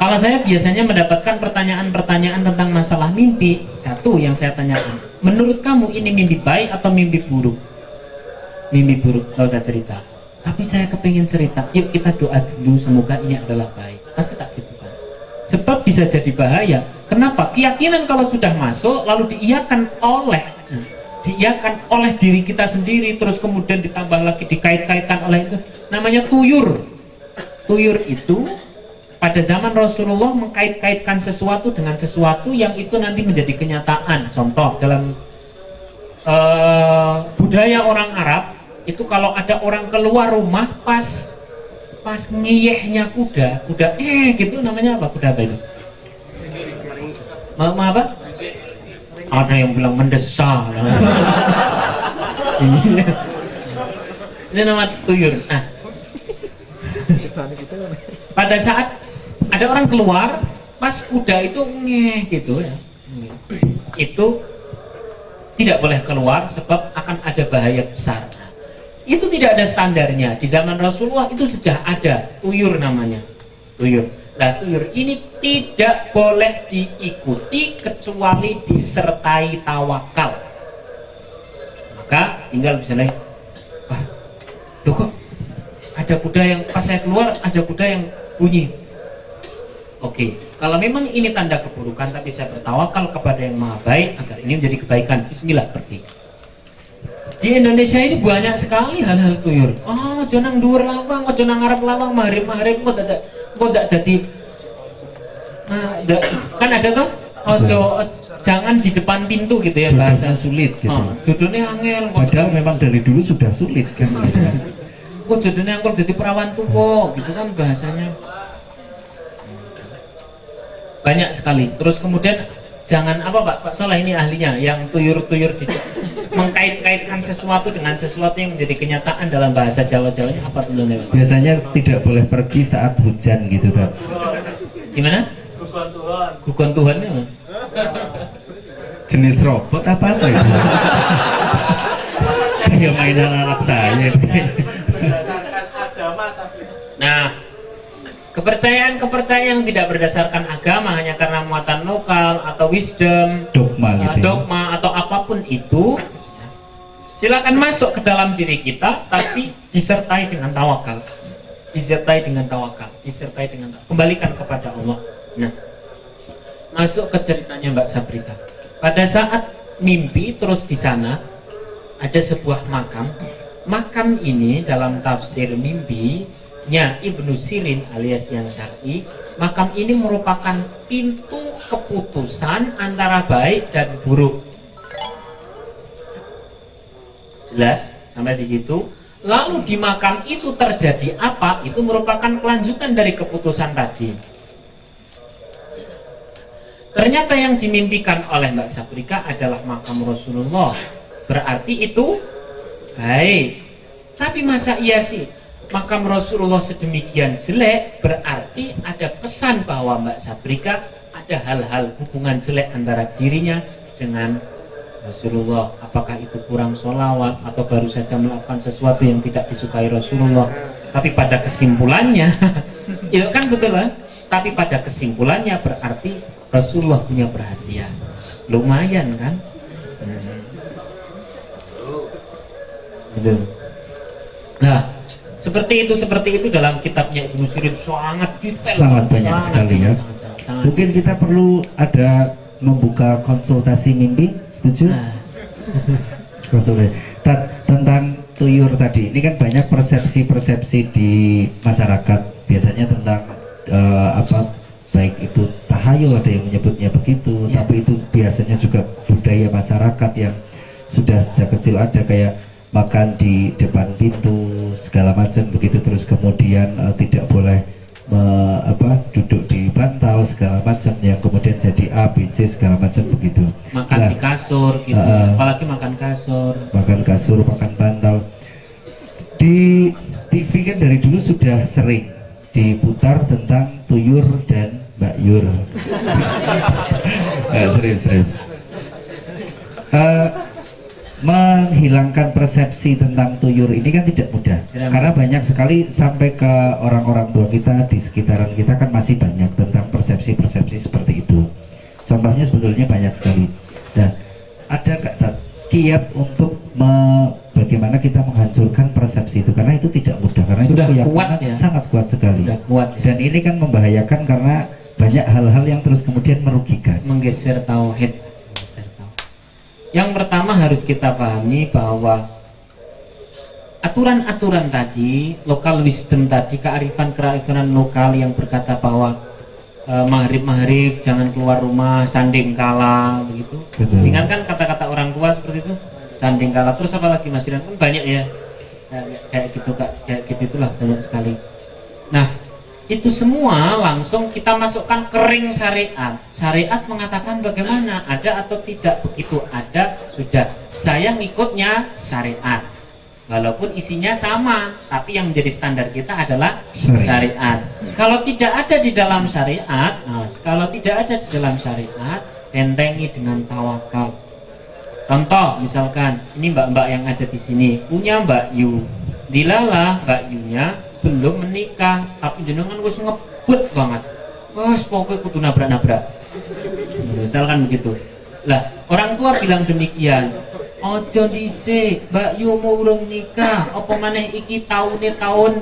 Kalau saya biasanya mendapatkan pertanyaan-pertanyaan tentang masalah mimpi, satu yang saya tanyakan, menurut kamu ini mimpi baik atau mimpi buruk? Mimpi buruk, kalau saya cerita. Tapi saya kepingin cerita, yuk kita doa dulu semoga ini adalah baik. Pasti tak gitu kan? Sebab bisa jadi bahaya. Kenapa? Keyakinan kalau sudah masuk lalu diiyakan oleh diri kita sendiri, terus kemudian ditambah lagi dikait-kaitkan oleh itu, namanya tuyur. Tuyur itu pada zaman Rasulullah mengkait-kaitkan sesuatu dengan sesuatu yang itu nanti menjadi kenyataan. Contoh dalam budaya orang Arab itu, kalau ada orang keluar rumah pas ngiyehnya kuda gitu, namanya apa, kuda apa itu? Apa? Ada yang bilang mendesah. Ini nama tuyur. Nah, pada saat ada orang keluar pas kuda itu gitu ya, itu tidak boleh keluar sebab akan ada bahaya besar. Itu tidak ada standarnya. Di zaman Rasulullah itu sudah ada tuyur namanya, tuyur. Nah, tuyur ini tidak boleh diikuti kecuali disertai tawakal. Maka tinggal misalnya, loh kok ada kuda yang pas saya keluar ada kuda yang bunyi. Oke, kalau memang ini tanda keburukan, tapi saya bertawakal kepada yang maha baik agar ini menjadi kebaikan. Bismillah, pergi. Di Indonesia ini banyak sekali hal-hal tuyur. Oh, jangan dhuwur lawang, jangan ngarep lawang, mahrib kok tidak jadi. Nah, kan ada tuh. Ojo, jangan di depan pintu gitu ya, bahasa sulit gitu. Judulnya angel. Padahal memang dari dulu sudah sulit kan. Kok judulnya angel jadi perawan tuh kok, gitu kan bahasanya. Banyak sekali. Terus kemudian jangan apa Pak Soleh ini ahlinya yang tuyur-tuyur mengkait-kaitkan sesuatu dengan sesuatu yang menjadi kenyataan dalam bahasa Jawa-Jawanya apa tentunya? Biasanya tidak boleh pergi saat hujan gitu kan. Gimana? Gugon Tuhannya apa? Jenis robot apa itu? Kayak mainan anak saya. Nah, kepercayaan yang tidak berdasarkan agama hanya karena muatan lokal atau wisdom, dogma atau apapun itu, silakan masuk ke dalam diri kita, tapi disertai dengan tawakal, kembalikan kepada Allah. Nah, masuk ke ceritanya Mbak Sabrita. Pada saat mimpi, terus di sana ada sebuah makam. Makam ini dalam tafsir mimpinya Ibnu Sirin alias yang syar'i, makam ini merupakan pintu keputusan antara baik dan buruk. Jelas sampai di situ. Lalu di makam itu terjadi apa? Itu merupakan kelanjutan dari keputusan tadi. Ternyata yang dimimpikan oleh Mbak Sabrika adalah makam Rasulullah. Berarti itu baik. Tapi masa iya sih makam Rasulullah sedemikian jelek? Berarti ada pesan bahwa Mbak Sabrika ada hal-hal hubungan jelek antara dirinya dengan Rasulullah. Apakah itu kurang sholawat atau baru saja melakukan sesuatu yang tidak disukai Rasulullah? Tapi pada kesimpulannya itu kan betul lah. Tapi pada kesimpulannya berarti Rasulullah punya perhatian. Lumayan kan? Nah, seperti itu dalam kitabnya Ibnu Sirin sangat detail. Sangat banyak sekali ya. Sangat. Mungkin kita perlu ada membuka konsultasi mimpi, setuju? Konsultasi. Tentang tuyur tadi, ini kan banyak persepsi-persepsi di masyarakat. Biasanya tentang baik itu tahayul, ada yang menyebutnya begitu, tapi itu biasanya juga budaya masyarakat yang sudah sejak kecil ada, kayak makan di depan pintu segala macam begitu, terus kemudian tidak boleh duduk di bantal segala macam, yang kemudian jadi A, B, C segala macam begitu. Makan di kasur gitu, apalagi makan kasur, makan bantal. Di TV kan dari dulu sudah sering diputar tentang tuyur dan Mbak Yur. Serius. Menghilangkan persepsi tentang tuyur ini kan tidak mudah, karena banyak sekali sampai ke orang-orang tua kita di sekitaran kita kan masih banyak tentang persepsi-persepsi seperti itu. Contohnya sebetulnya banyak sekali. Nah, ada nggak kiat untuk bagaimana kita menghancurkan persepsi itu, karena itu tidak mudah, karena sudah itu kuat ya? Sangat kuat sekali. Kuat, ya? Dan ini kan membahayakan karena banyak hal-hal yang terus kemudian merugikan, menggeser tauhid. Yang pertama harus kita pahami bahwa aturan-aturan tadi, local wisdom tadi, kearifan lokal yang berkata bahwa maghrib jangan keluar rumah, sanding kala begitu. Ingatkan kata-kata orang tua seperti itu, sanding kala. Terus apa lagi Mas Rian? Kan banyak ya kayak gitu itulah, banyak sekali. Nah, itu semua langsung kita masukkan ke ring syariat. Syariat mengatakan bagaimana, ada atau tidak. Begitu ada, sudah saya ngikutnya syariat, walaupun isinya sama, tapi yang menjadi standar kita adalah syariat. Kalau tidak ada di dalam syariat, bentengi dengan tawakal. Contoh misalkan ini mbak-mbak yang ada di sini punya Mbak Yu, dilalah Mbak Yunya belum menikah, tapi jenengan wis ngebut banget, wes pokoknya kudu nabrak-nabrak, misalkan begitu. Lah orang tua bilang demikian, ojo dhisik Mbak Yu mau urung nikah, apa maneh iki tahun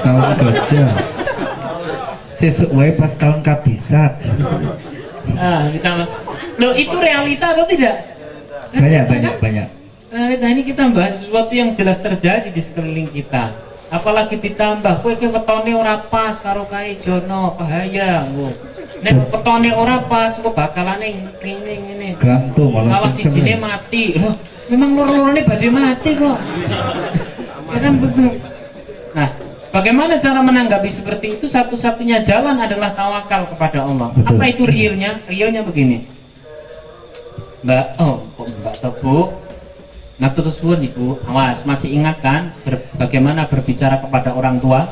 Tahun gajah. Sesuk wae pas tahun kabisat. Kita loh, itu realita atau tidak? Banyak. Realita ini kita bahas sesuatu yang jelas terjadi di sekeliling kita. Apalagi ditambah kowe iki wetone ora pas karo kae Jono, bahaya engko. Nek wetone ora pas kok bakalane ngene. Gantung malah salah sijine mati. Loh, memang loro-lorone badhe mati kok. Ya kan betul. Nah, bagaimana cara menanggapi seperti itu? Satu-satunya jalan adalah tawakal kepada Allah. Betul. Apa itu realnya? Realnya begini. Mbak, Mbak Tebu, ngatur suwun ibu, awas, masih ingat kan bagaimana berbicara kepada orang tua?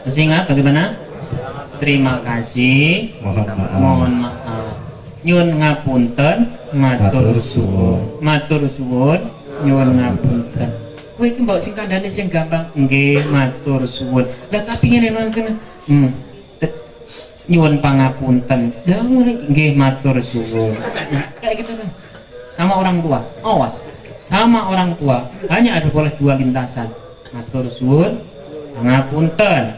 Masih ingat bagaimana? Terima kasih, mohon maaf, nyuwun ngapunten, matur suwun, nyuwun ngapunten. Kowe iki mbok sing kandhane sing gampang, nggih matur suwun. Lah tapi ngene nyuwun pangapunten. Lah nggih matur suwun. Nah, kayak gitu kan. Sama orang tua, awas. Sama orang tua hanya ada boleh dua lintasan, matur suwun, pangapunten,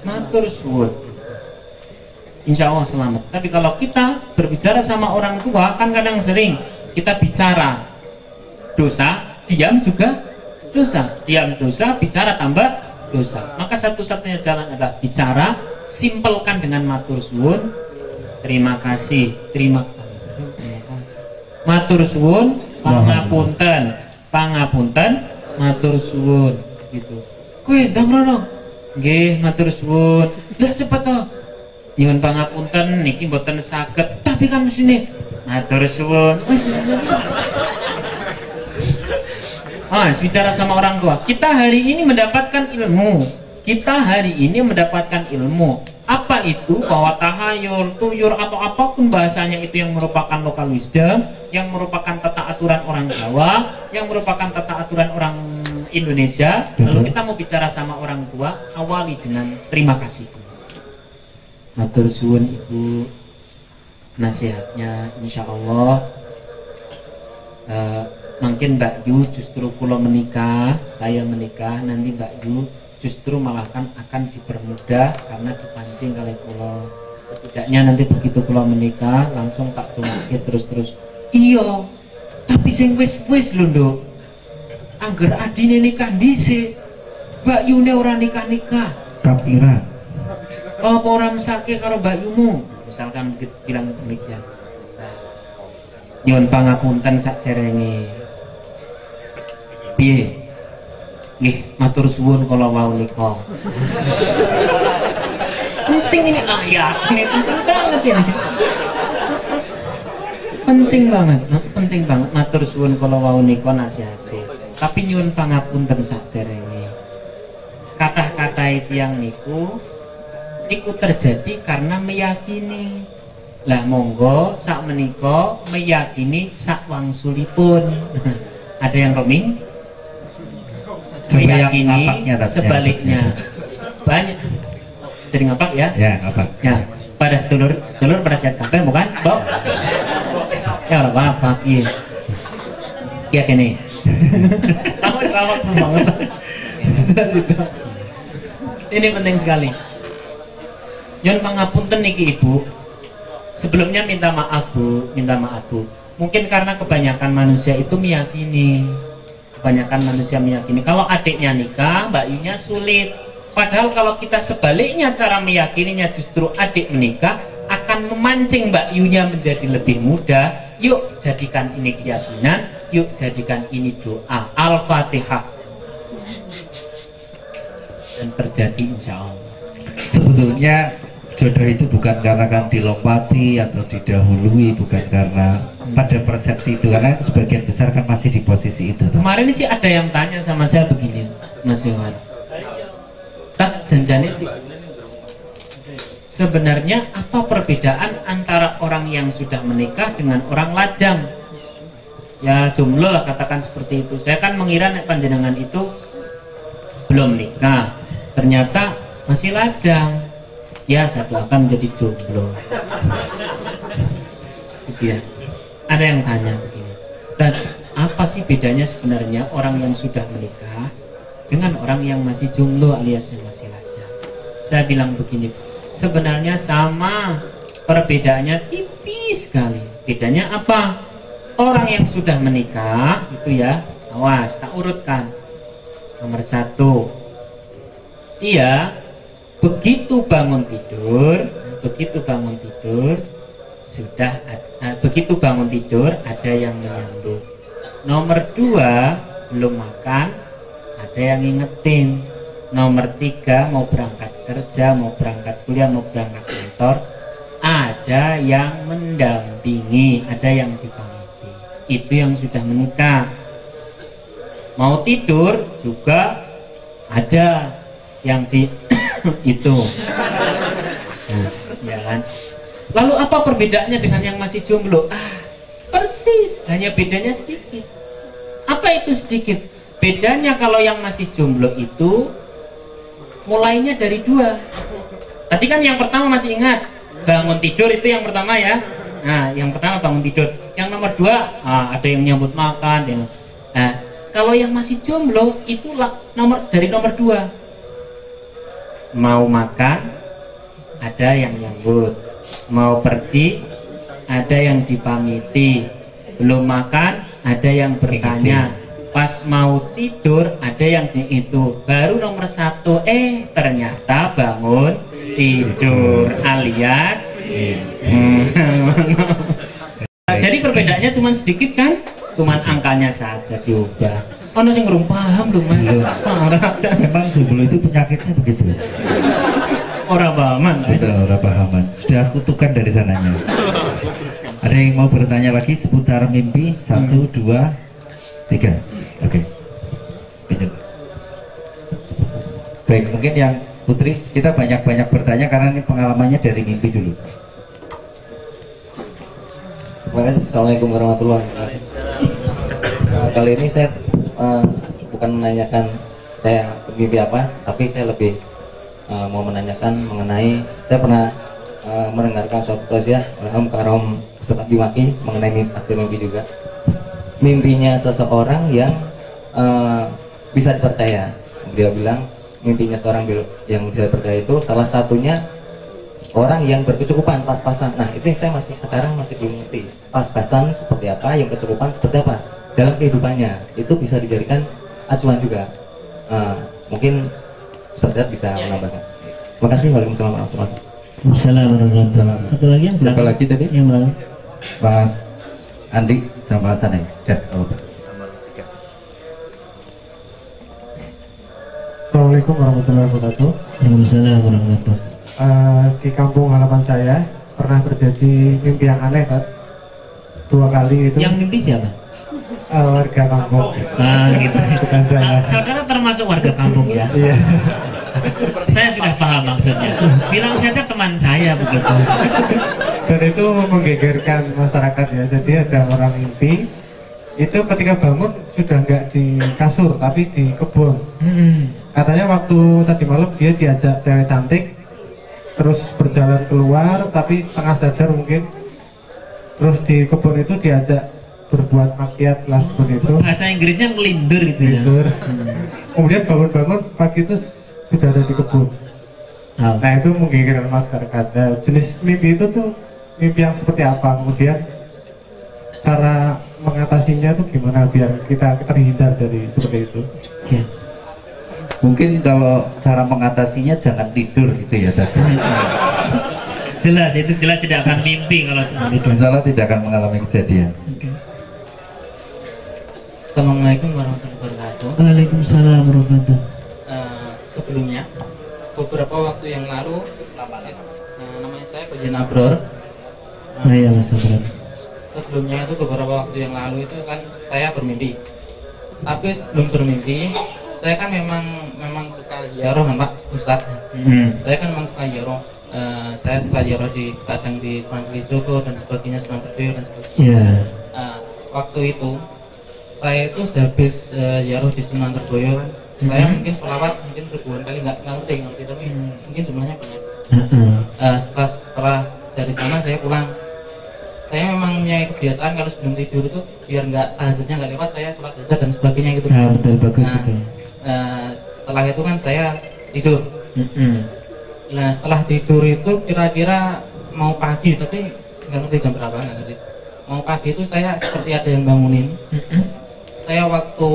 matur suwun. Insya Allah selamat. Tapi kalau kita berbicara sama orang tua kan kadang sering kita bicara dosa, diam juga dosa, diam dosa, bicara tambah dosa. Maka satu-satunya jalan adalah bicara, simpelkan dengan matur suwun, terima kasih, matur suwun, pangapunten, matur suwun, gitu. Kowe ndang rono. Nggih, matur suwun. Lah cepet to. Nyuwun pangapunten niki mboten saged, tapi kan mesine matur suwun. Bicara sama orang tua. Kita hari ini mendapatkan ilmu. Apa itu? Bahwa tahayul, tuyur atau apapun bahasanya itu yang merupakan lokal wisdom, yang merupakan tata aturan orang Jawa, yang merupakan tata aturan orang Indonesia. Lalu kita mau bicara sama orang tua, awali dengan terima kasih. Matur suwun ibu, nasihatnya insya Allah. Mungkin Mbak Yu justru kalau menikah, saya menikah, nanti Mbak Yu justru malah akan dipermudah karena dipancing kali kula. Setidaknya nanti begitu kula menikah langsung tak tulis terus. Iya, tapi sing wis lho Nduk. Angger adine nikah dhisik. Mbak Yune ora nikah. Kapira. Apa ora mesake karo Mbak Yumu? Misalkan bilang demikian. Nyuwun pangapunten saderenge. Piye? Nggih, matur suwun kala wau nika. Penting ini ayat, ini penting banget ini. Penting banget matur suwun kala wau nika nasihate. Tapi nyuwun pangapunten saderenge. Kata-kata itu yang niku terjadi karena meyakini. Lah monggo sak menika meyakini sak wangsulipun. Ada yang roaming? Meyakini sebaliknya. Banyak. Jadi ngapak ya? Ya, ngapak. Ya, pada sedulur pada siap kampanye bukan? Bok. Ya, ngapak. Iya. Ya kene. Kamu ngapak banget. Ini penting sekali. Nyuwun pangapunten niki Ibu. Sebelumnya minta maaf Bu. Mungkin karena kebanyakan manusia itu meyakini. Kalau adiknya nikah, Mbak Yunya sulit. Padahal kalau kita sebaliknya cara meyakininya justru adik menikah akan memancing Mbak Yunya menjadi lebih mudah. Yuk jadikan ini keyakinan, yuk jadikan ini doa. Al-Fatihah. Dan terjadi insya Allah. Sebetulnya jodoh itu bukan karena kan dilompati atau didahului, bukan karena pada persepsi itu, karena sebagian besar kan masih di posisi itu. Kemarin sih ada yang tanya sama saya begini, Mas Yohan, tak janjane sebenarnya apa perbedaan antara orang yang sudah menikah dengan orang lajang? Ya jomblo lah katakan seperti itu. Saya kan mengira nek panjenengan itu belum nikah, ternyata masih lajang. Ya satu akan menjadi jomblo. Gitu ya. Ada yang tanya begini, dan apa sih bedanya sebenarnya orang yang sudah menikah dengan orang yang masih jomblo alias yang masih lajang. Saya bilang begini, sebenarnya sama, perbedaannya tipis sekali. Bedanya apa? Orang yang sudah menikah itu ya, awas, tak urutkan. Nomor 1, dia begitu bangun tidur sudah begitu bangun tidur ada yang menyambut. Nomor 2, belum makan, ada yang ngingetin. Nomor 3, mau berangkat kerja, mau berangkat kuliah, mau berangkat kantor, ada yang mendampingi, ada yang dipamiti. Itu yang sudah menikah. Mau tidur juga ada yang di itu. Ya kan? Lalu apa perbedaannya dengan yang masih jomblo? Persis, hanya bedanya sedikit. Apa itu sedikit? Bedanya kalau yang masih jomblo itu mulainya dari 2. Tadi kan yang pertama masih ingat, bangun tidur itu yang pertama ya. Nah, yang pertama bangun tidur. Yang nomor 2, ada yang nyambut makan. Nah, kalau yang masih jomblo itu dari nomor 2. Mau makan, ada yang nyambut. Mau pergi, ada yang dipamiti. Belum makan, ada yang bertanya. Pas mau tidur, ada yang itu. Baru nomor 1, ternyata bangun tidur alias jadi perbedaannya cuma sedikit kan? Cuman angkanya saja diubah. Ono sing ngrung paham lho Mas. Memang jomblo itu penyakitnya begitu. Orang pahaman. Orang pahaman. Sudah kutukan dari sananya. Ada yang mau bertanya lagi seputar mimpi? 1, 2, 3. Oke. Baik, mungkin yang Putri, kita banyak-banyak bertanya karena ini pengalamannya dari mimpi dulu. Terima kasih. Assalamualaikum warahmatullahi wabarakatuh. Kali ini saya bukan menanyakan saya mimpi apa, tapi saya lebih mau menanyakan mengenai, saya pernah mendengarkan suatu tausiah Karom Ustaz Abdi Maki mengenai mimpi juga. Mimpinya seseorang yang bisa dipercaya. Dia bilang mimpinya seorang yang bisa dipercaya itu salah satunya orang yang berkecukupan, pas-pasan. Nah, itu yang saya sekarang masih belum ngerti. Pas-pasan seperti apa, yang kecukupan seperti apa dalam kehidupannya. Itu bisa dijadikan acuan juga. Mungkin Ustaz bisa menambahkan. Terima kasih. Waalaikumsalam warahmatullahi wabarakatuh. Assalamualaikum. Satu lagi yang siapa lagi tadi? Yang mana? Mas Andi sama Sanai. Assalamualaikum warahmatullahi wabarakatuh. Waalaikumsalam warahmatullahi wabarakatuh. Di kampung halaman saya pernah terjadi mimpi yang aneh, Pak. 2 kali itu. Yang mimpi siapa? Warga kampung. Gitu. Bukan saya. Saudara termasuk warga kampung ya? Iya. Saya sudah paham maksudnya. Bilang saja teman saya begitu. Dan itu menggegerkan masyarakat ya. Jadi ada orang mimpi itu ketika bangun sudah nggak di kasur tapi di kebun. Katanya waktu tadi malam dia diajak cewek cantik terus berjalan keluar tapi setengah sadar mungkin, terus di kebun itu diajak berbuat maksiat lah seperti itu. Bahasa Inggrisnya ngelindur gitu ya. Kemudian bangun-bangun pagi itu sudah ada di kebun. Nah itu menggegerkan masyarakat. Nah, jenis mimpi itu tuh mimpi yang seperti apa, kemudian cara mengatasinya tuh gimana biar kita terhindar dari seperti itu. Ya. Mungkin kalau cara mengatasinya jangan tidur gitu ya tadi. Jelas, itu jelas tidak akan mimpi kalau tidur. Insyaallah tidak akan mengalami kejadian. Assalamualaikum warahmatullahi wabarakatuh. Waalaikumsalam warahmatullahi wabarakatuh. Sebelumnya beberapa waktu yang lalu namanya saya Kojen Abror. Iya Mas Abror. Sebelumnya itu beberapa waktu yang lalu itu kan saya bermimpi. Tapi sebelum bermimpi saya kan memang suka ziarah kan Pak Ustadz. Saya kan memang suka ziarah. Saya suka ziarah kadang di Sunan Kalijogo dan sebagainya, Sunan Kudus dan sebagainya. Waktu itu saya itu habis ziarah di Sunan Terboyo kan. Saya mungkin selawat mungkin ribuan kali, nggak ngerti tapi mungkin jumlahnya banyak. Setelah dari sana saya pulang. Saya memang punya kebiasaan kalau sebelum tidur itu biar nggak tahajudnya nggak lewat, saya sholat hajat dan sebagainya gitu. Betul, bagus itu. Setelah itu kan saya tidur. Nah setelah tidur itu kira-kira mau pagi, tapi nggak ngerti jam berapa, nggak ngerti. Mau pagi itu saya seperti ada yang bangunin. Saya waktu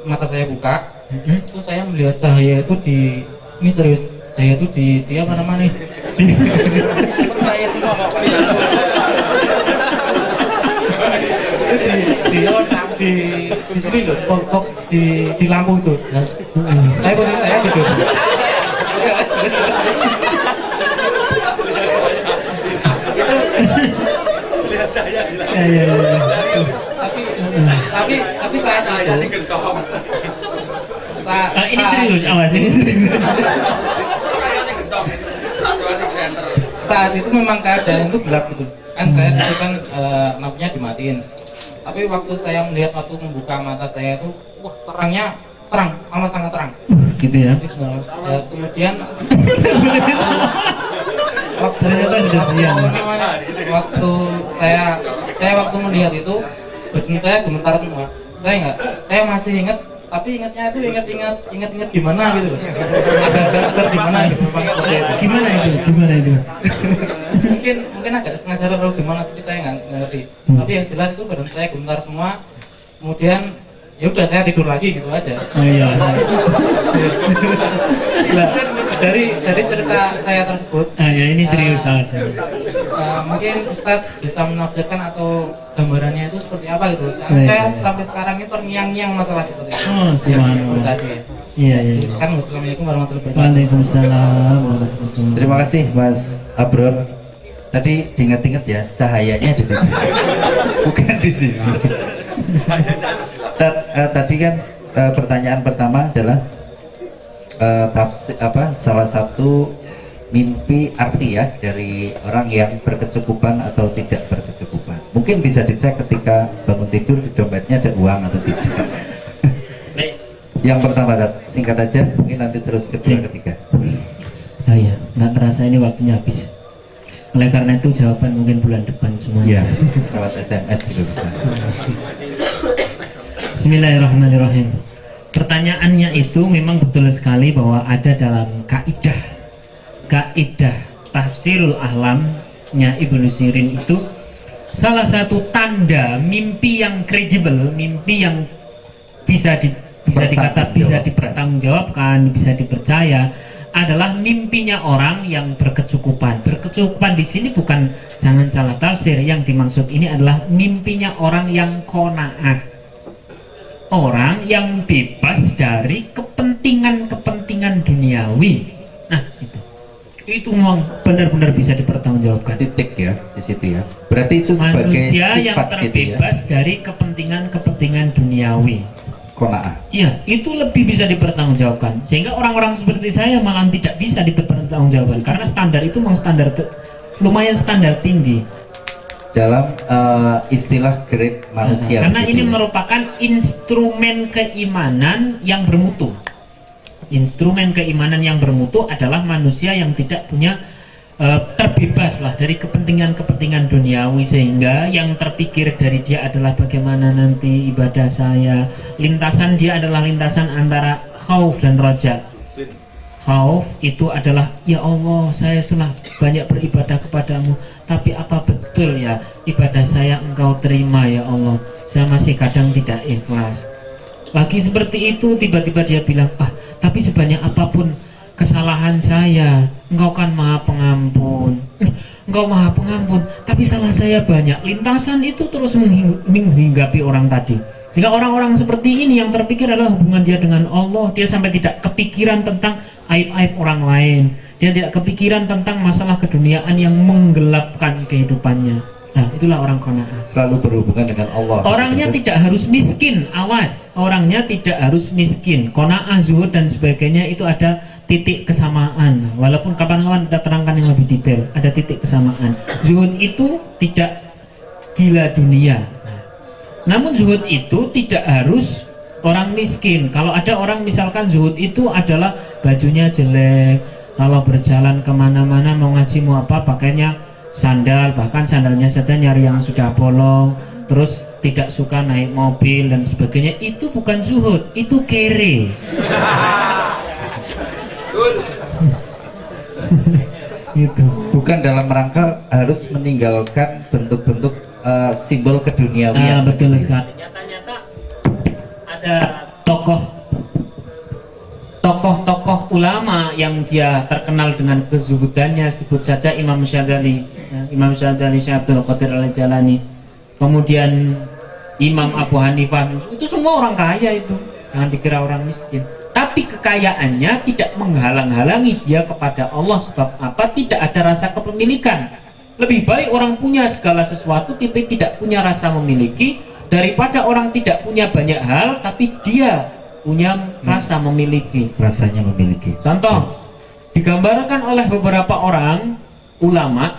mata saya buka, itu saya melihat cahaya itu ini serius, saya itu di apa namanya? Percaya semua kok. Di sini loh, pokok di lampu itu. Nah, saya posisi saya tidur. Lihat cahaya di lampu. Tapi saat itu Ini serius, awas ini serius. Saat itu memang keadaan itu gelap gitu. Kan saya itu kan lampunya dimatiin. Tapi waktu saya melihat, waktu membuka mata saya itu, wah terangnya terang, amat sangat terang. Gitu ya. Kemudian waktu waktu melihat itu, badan saya gemetar semua. Saya masih ingat, tapi ingatnya itu ingat gimana gitu. Agak gimana gitu. Gimana itu? mungkin agak sengaja atau gimana sih, saya nggak ngerti. Tapi yang jelas itu badan saya gemetar semua. Kemudian ya udah saya tidur lagi gitu aja. Oh iya. Nah, dari cerita saya tersebut, Ya ini serius aja. mungkin Ustadz bisa menafsirkan atau gambarannya itu seperti apa gitu. Saya sampai sekarang ini terngiang-ngiang masalah seperti itu. Oh, subhanallah. Iya. Kan Assalamualaikum warahmatullahi wabarakatuh. Waalaikumsalam. Terima kasih Mas Abror. Tadi diingat-ingat ya, cahayanya di sini, bukan di sini. Tadi kan pertanyaan pertama adalah salah satu mimpi arti ya dari orang yang berkecukupan atau tidak berkecukupan. Mungkin bisa dicek ketika bangun tidur di dompetnya ada uang atau tidak. Yang pertama, singkat aja, mungkin nanti terus kedua, ketiga. Oh iya, nggak terasa ini waktunya habis. Oleh karena itu jawaban mungkin bulan depan semuanya. Ya, lewat SMS juga bisa. Bismillahirrahmanirrahim. Pertanyaannya itu memang betul sekali bahwa ada dalam kaidah tafsirul ahlamnya Ibnu Sirin itu salah satu tanda mimpi yang kredibel, mimpi yang bisa dipertanggungjawabkan, bisa dipercaya adalah mimpinya orang yang berkecukupan. Berkecukupan di sini bukan, jangan salah tafsir, yang dimaksud ini adalah mimpinya orang yang qanaah. Orang yang bebas dari kepentingan duniawi. Nah, itu memang benar-benar bisa dipertanggungjawabkan. Titik ya di situ ya. Berarti itu sebagai manusia yang sifat terbebas gitu ya? dari kepentingan duniawi. Qanaah. Iya, itu lebih bisa dipertanggungjawabkan. Sehingga orang-orang seperti saya malah tidak bisa dipertanggungjawabkan karena standar itu memang lumayan standar tinggi. Dalam istilah grade manusia. Karena ini ya? merupakan instrumen keimanan yang bermutu. Instrumen keimanan yang bermutu adalah manusia yang tidak punya terbebas lah dari kepentingan duniawi, sehingga yang terpikir dari dia adalah bagaimana nanti ibadah saya. Lintasan dia adalah lintasan antara khauf dan roja. Khauf itu adalah, ya Allah, saya telah banyak beribadah kepadamu, tapi apa betul ya ibadah saya engkau terima ya Allah? Saya masih kadang tidak ikhlas. Lagi seperti itu tiba-tiba dia bilang, tapi sebanyak apapun kesalahan saya, engkau kan maha pengampun. Engkau maha pengampun, tapi salah saya banyak. Lintasan itu terus menghinggapi orang tadi. Sehingga orang-orang seperti ini yang terpikir adalah hubungan dia dengan Allah. Dia sampai tidak kepikiran tentang aib-aib orang lain. Dia tidak kepikiran tentang masalah keduniaan yang menggelapkan kehidupannya. Nah, itulah orang qanaah. Selalu berhubungan dengan Allah. Orangnya tidak harus miskin, awas. Orangnya tidak harus miskin. Qanaah, zuhud dan sebagainya itu ada titik kesamaan. Walaupun kapan-kapan kita terangkan yang lebih detail, ada titik kesamaan. Zuhud itu tidak gila dunia. Namun zuhud itu tidak harus orang miskin. Kalau ada orang misalkan zuhud itu adalah bajunya jelek, kalau berjalan kemana-mana mau ngaji mau apa pakainya sandal, bahkan sandalnya saja nyari yang sudah bolong, terus tidak suka naik mobil dan sebagainya, itu bukan zuhud, itu kere. Itu bukan dalam rangka harus meninggalkan bentuk-bentuk simbol keduniawian. Betul sekali. Nyata-nyata ada tokoh-tokoh ulama yang dia terkenal dengan kezuhudannya, sebut saja Imam Syadzali, Imam Syadzali Syekh Abdul Qadir Al-Jalani, kemudian Imam Abu Hanifah, itu semua orang kaya itu, jangan dikira orang miskin. Tapi kekayaannya tidak menghalang-halangi dia kepada Allah. Sebab apa? Tidak ada rasa kepemilikan. Lebih baik orang punya segala sesuatu tapi tidak punya rasa memiliki, daripada orang tidak punya banyak hal tapi dia punya rasa memiliki. Rasanya memiliki. Contoh, digambarkan oleh beberapa orang ulama,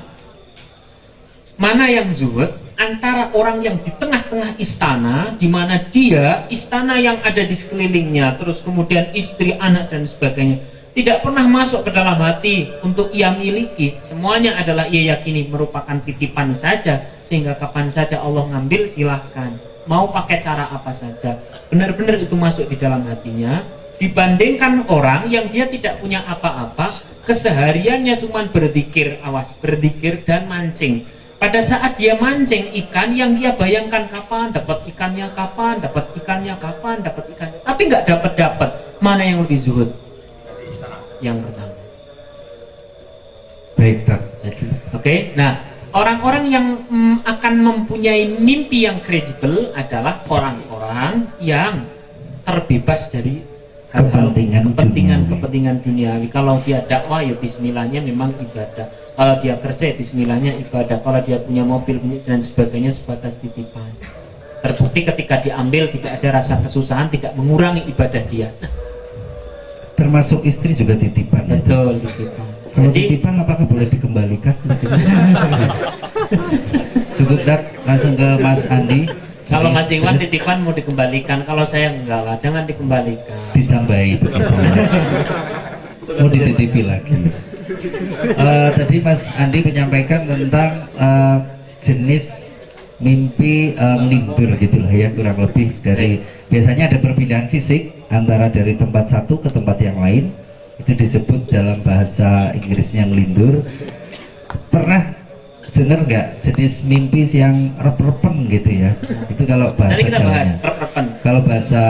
mana yang zuhud antara orang yang di tengah-tengah istana, di mana dia istana yang ada di sekelilingnya, terus kemudian istri, anak dan sebagainya, tidak pernah masuk ke dalam hati untuk ia miliki. Semuanya adalah ia yakini merupakan titipan saja, sehingga kapan saja Allah ngambil silahkan, mau pakai cara apa saja, benar-benar itu masuk di dalam hatinya. Dibandingkan orang yang dia tidak punya apa-apa, kesehariannya cuma berzikir, awas, berzikir dan mancing. Pada saat dia mancing ikan, yang dia bayangkan kapan dapat ikannya, kapan dapat ikannya, kapan dapat ikannya, tapi nggak dapat. Mana yang lebih zuhud? Yang pertama. Baik, Pak. Oke, nah orang-orang yang akan mempunyai mimpi yang kredibel adalah orang-orang yang terbebas dari kepentingan duniawi. Kalau dia dakwah ya bismillahnya memang ibadah, kalau dia kerja ya bismillahnya ibadah, kalau dia punya mobil dan sebagainya sebatas titipan. Terbukti ketika diambil tidak ada rasa kesusahan, tidak mengurangi ibadah dia. Termasuk istri juga titipan. Betul, titipan. Kalau titipan apakah boleh dikembalikan? Cukup, Dak, langsung ke Mas Andi. Kalau Mas Iwan titipan mau dikembalikan, kalau saya enggak lah, jangan dikembalikan. Ditambahi begitu. Mau dititipi lagi. Tadi Mas Andi menyampaikan tentang jenis mimpi melindur gitulah ya, kurang lebih dari biasanya ada perpindahan fisik antara dari tempat satu ke tempat yang lain, itu disebut dalam bahasa Inggrisnya melindur. Pernah dengar nggak jenis mimpi yang rep-repen gitu ya? Itu kalau bahasa Jawanya. Kalau bahasa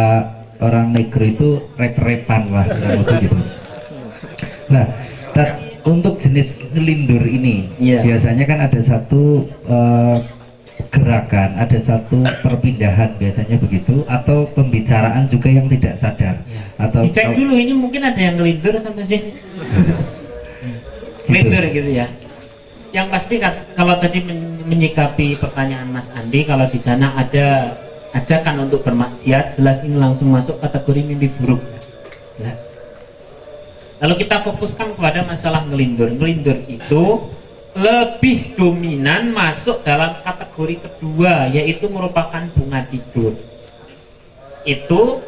orang negeri itu rep-repan lah, kurang lebih gitu. Nah, untuk jenis ngelindur ini biasanya kan ada satu gerakan, ada satu perpindahan biasanya begitu, atau pembicaraan juga yang tidak sadar. Atau dicek dulu ini mungkin ada yang ngelindur sampai sini. Ngelindur gitu ya. Yang pasti kalau tadi menyikapi pertanyaan Mas Andi, kalau di sana ada ajakan untuk bermaksiat, jelas ini langsung masuk kategori mimpi buruk. Jelas. Lalu kita fokuskan kepada masalah ngelindur. Ngelindur itu lebih dominan masuk dalam kategori kedua, yaitu merupakan bunga tidur. Itu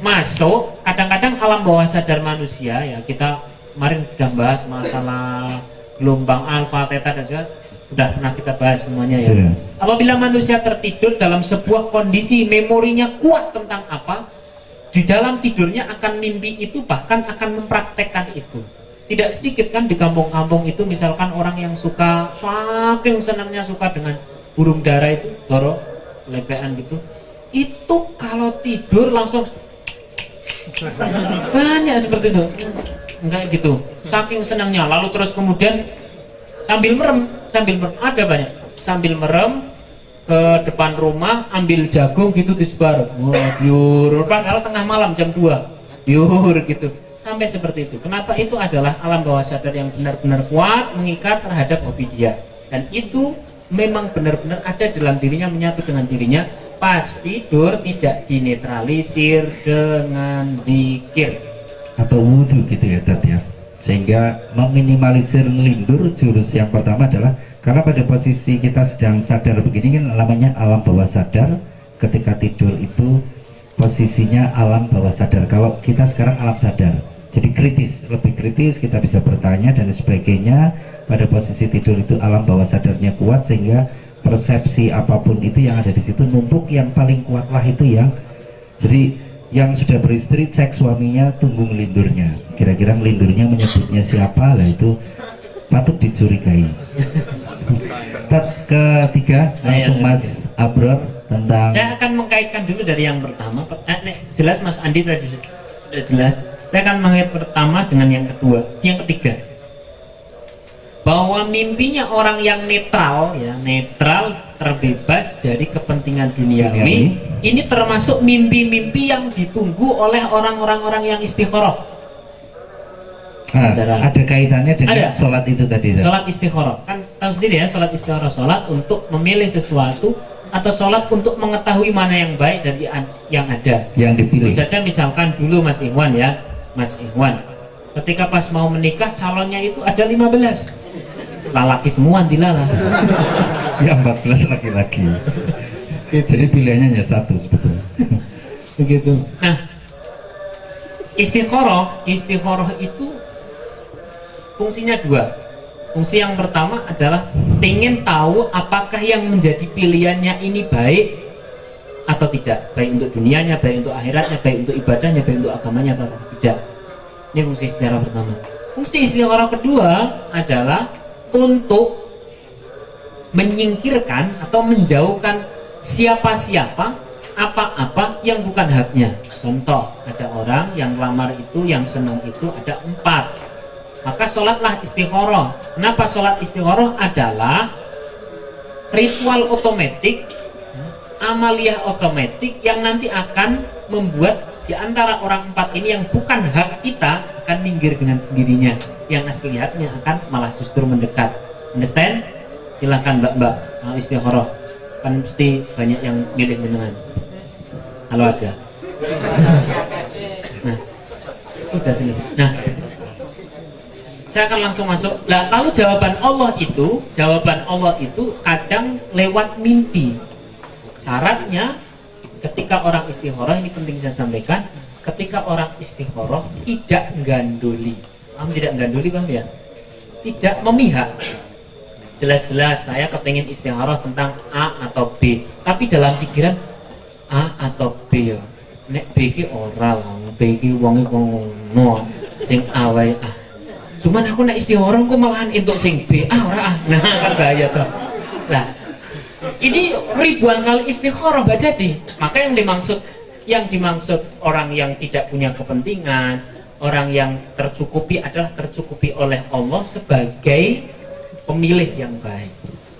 masuk kadang-kadang alam bawah sadar manusia ya. Kita kemarin sudah bahas masalah gelombang alfa, theta dan juga sudah pernah kita bahas semuanya ya. Apabila manusia tertidur dalam sebuah kondisi memorinya kuat tentang apa, di dalam tidurnya akan mimpi itu, bahkan akan mempraktekkan itu. Tidak sedikit kan di kampung-kampung itu, misalkan orang yang suka, saking senangnya suka dengan burung dara itu, doro, lepean gitu, itu kalau tidur langsung banyak seperti itu. Enggak gitu, saking senangnya. Lalu terus kemudian sambil merem ada banyak, sambil merem ke depan rumah ambil jagung gitu disebar, biur, padahal tengah malam jam 2 biur gitu, sampai seperti itu. Kenapa? Itu adalah alam bawah sadar yang benar-benar kuat mengikat terhadap hobi dia, dan itu memang benar-benar ada dalam dirinya, menyatu dengan dirinya. Pas tidur tidak dinetralisir dengan zikir atau wudhu gitu ya, Tat ya. Sehingga meminimalisir ngelindur, jurus yang pertama adalah karena pada posisi kita sedang sadar begini kan namanya alam bawah sadar. Ketika tidur itu posisinya alam bawah sadar. Kalau kita sekarang alam sadar, jadi kritis, lebih kritis, kita bisa bertanya dan sebagainya. Pada posisi tidur itu alam bawah sadarnya kuat, sehingga persepsi apapun itu yang ada di situ numpuk, yang paling kuatlah itu yang, jadi yang sudah beristri cek suaminya tunggu ngelindurnya, kira-kira ngelindurnya menyebutnya siapa lah, itu patut dicurigai. Ketiga langsung Mas Abror tentang, saya akan mengkaitkan dulu dari yang pertama. Jelas Mas Andi tadi sudah jelas. Saya akan mengait pertama dengan yang kedua, yang ketiga, bahwa mimpinya orang yang netral, ya netral, terbebas dari kepentingan duniawi, ini termasuk mimpi-mimpi yang ditunggu oleh orang-orang yang istikharah. Ada kaitannya dengan sholat itu tadi. Sholat istikharah, kan tahu sendiri ya, sholat istikharah, sholat untuk memilih sesuatu atau sholat untuk mengetahui mana yang baik dari yang ada, yang dipilih. Saja misalkan dulu Mas Ikhwan ya, Mas Ikhwan ketika pas mau menikah calonnya itu ada 15 laki semua dilalah. Ya 14 laki-laki. Jadi pilihannya hanya satu sebetulnya. Begitu. Nah, istikharah itu fungsinya dua. Fungsi yang pertama adalah ingin tahu apakah yang menjadi pilihannya ini baik atau tidak, baik untuk dunianya, baik untuk akhiratnya, baik untuk ibadahnya, baik untuk agamanya atau tidak. Ini fungsi istikharah pertama. Fungsi istikharah kedua adalah untuk menyingkirkan atau menjauhkan siapa-siapa, apa-apa yang bukan haknya. Contoh, ada orang yang lamar itu, yang senang itu ada 4. Maka sholatlah istikharah. Kenapa sholat istikharah? Adalah ritual otomatik, amaliyah otomatik yang nanti akan membuat di antara orang 4 ini yang bukan hak kita akan minggir dengan sendirinya, yang asli haknya akan malah justru mendekat. Understand? Silakan mbak-mbak istikharah, kan mesti banyak yang milih jenengan. Kalau ada. Nah, udah sini. Nah, saya akan langsung masuk. Lah, kalau jawaban Allah itu kadang lewat mimpi. Syaratnya ketika orang istikharah, ini penting saya sampaikan, ketika orang istikharah tidak gandoli. Paham tidak gandoli, Bang ya? Tidak memihak. Jelas-jelas saya kepingin istikharah tentang A atau B, tapi dalam pikiran A atau B ya. Nek B ki ora lah, B ki wonge ngono, sing A wae A. Cuman aku nek istikharah kok malahan entuk sing B, ora. Nah, kan bahaya tuh. Nah, ini ribuan kali istikharah gak jadi. Maka yang dimaksud orang yang tidak punya kepentingan, orang yang tercukupi adalah tercukupi oleh Allah sebagai pemilih yang baik.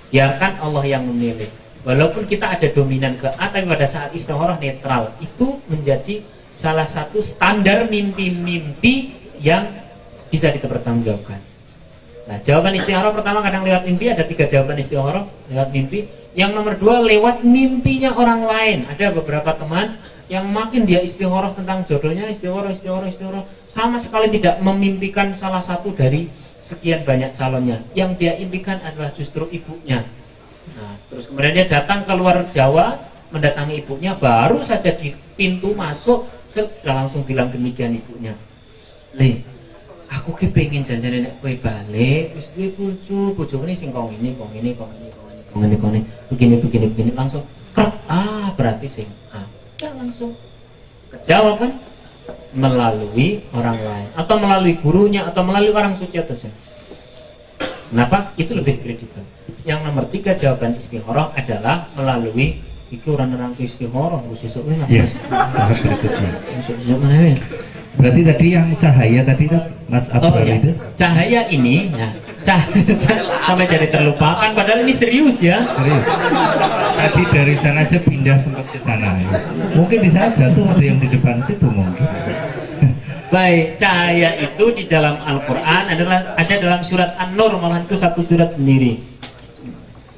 Biarkan Allah yang memilih. Walaupun kita ada dominan ke A, tapi pada saat istikharah netral. Itu menjadi salah satu standar mimpi-mimpi yang bisa dipertanggungjawabkan. Nah, jawaban istikharah pertama kadang lewat mimpi. Ada 3 jawaban istikharah lewat mimpi. Yang nomor 2 lewat mimpinya orang lain. Ada beberapa teman yang makin dia istikharah tentang jodohnya, istikharah, sama sekali tidak memimpikan salah satu dari sekian banyak calonnya. Yang dia impikan adalah justru ibunya. Nah, terus kemudian dia datang ke luar Jawa, mendatangi ibunya, baru saja di pintu masuk sudah langsung bilang demikian ibunya. Le, aku ki pengen janjane nek kowe balik, wis duwe bojo ini sing kok ngene, begini langsung krek. Ah, berarti sing ya langsung kejawab kan melalui orang lain atau melalui gurunya atau melalui orang suci atau siapa. Kenapa? Itu lebih kredibel. Yang nomor 3 jawaban istikharah adalah melalui itu orang-orang istikharah sesuk ya, berarti tadi yang cahaya tadi tuh Mas Abdul itu cahaya ini ya, sampai jadi terlupakan padahal ini serius ya. Serius. Tadi dari sana aja pindah sempat ke sana ya. Mungkin di sana jatuh ada yang di depan situ mungkin. Baik, cahaya itu di dalam Al-Quran ada dalam surat An-Nur, malahan itu satu surat sendiri.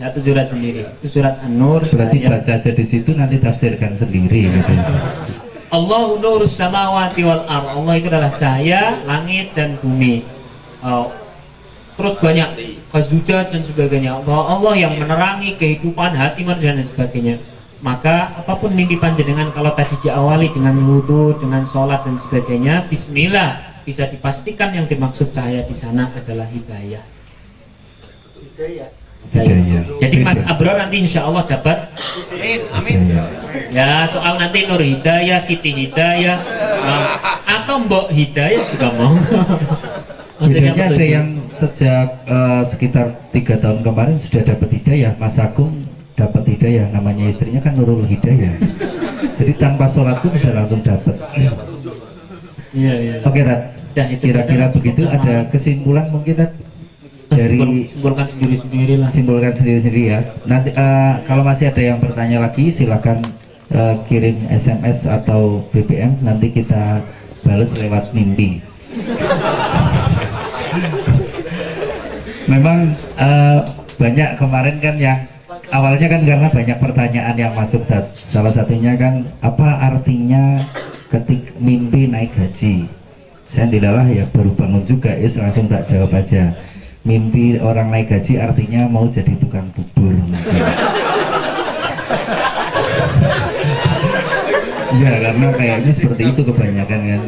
Itu surat An-Nur. Berarti baca aja di situ, nanti tafsirkan sendiri gitu. Allahu nurus samawati wal ardh. Allah itu adalah cahaya langit dan bumi. Terus banyak khazujat dan sebagainya. Allah yang menerangi kehidupan hati manusia dan sebagainya. Maka apapun mimpi panjenengan, kalau tadi diawali dengan wudu, dengan sholat dan sebagainya, bismillah, bisa dipastikan yang dimaksud cahaya di sana adalah hidayah. Hidayah. Jadi Mas Beda. Abror nanti insya Allah dapat. Hidayah. Ya soal nanti Nur Hidayah, Siti Hidayah, atau Mbok Hidayah juga mau. Bedanya ada yang sejak sekitar 3 tahun kemarin sudah dapat hidayah. Mas Agung dapat hidayah, namanya istrinya kan Nurul Hidayah. Jadi tanpa sholat pun sudah langsung dapat. Iya. Oke, Tat. Kira-kira begitu. Ada kesimpulan mungkin, Tat? Dari simpulkan sendiri-sendiri lah. Simpulkan sendiri-sendiri ya. Nanti kalau masih ada yang bertanya lagi, silakan kirim SMS atau BBM. Nanti kita balas lewat mimpi. Memang banyak kemarin kan yang awalnya kan karena banyak pertanyaan yang masuk, Tat. Salah satunya kan apa artinya ketika mimpi naik haji. Saya dilalah ya baru bangun juga, langsung tak jawab aja. Mimpi orang naik haji artinya mau jadi tukang bubur. Ya karena kayaknya seperti itu kebanyakan kan.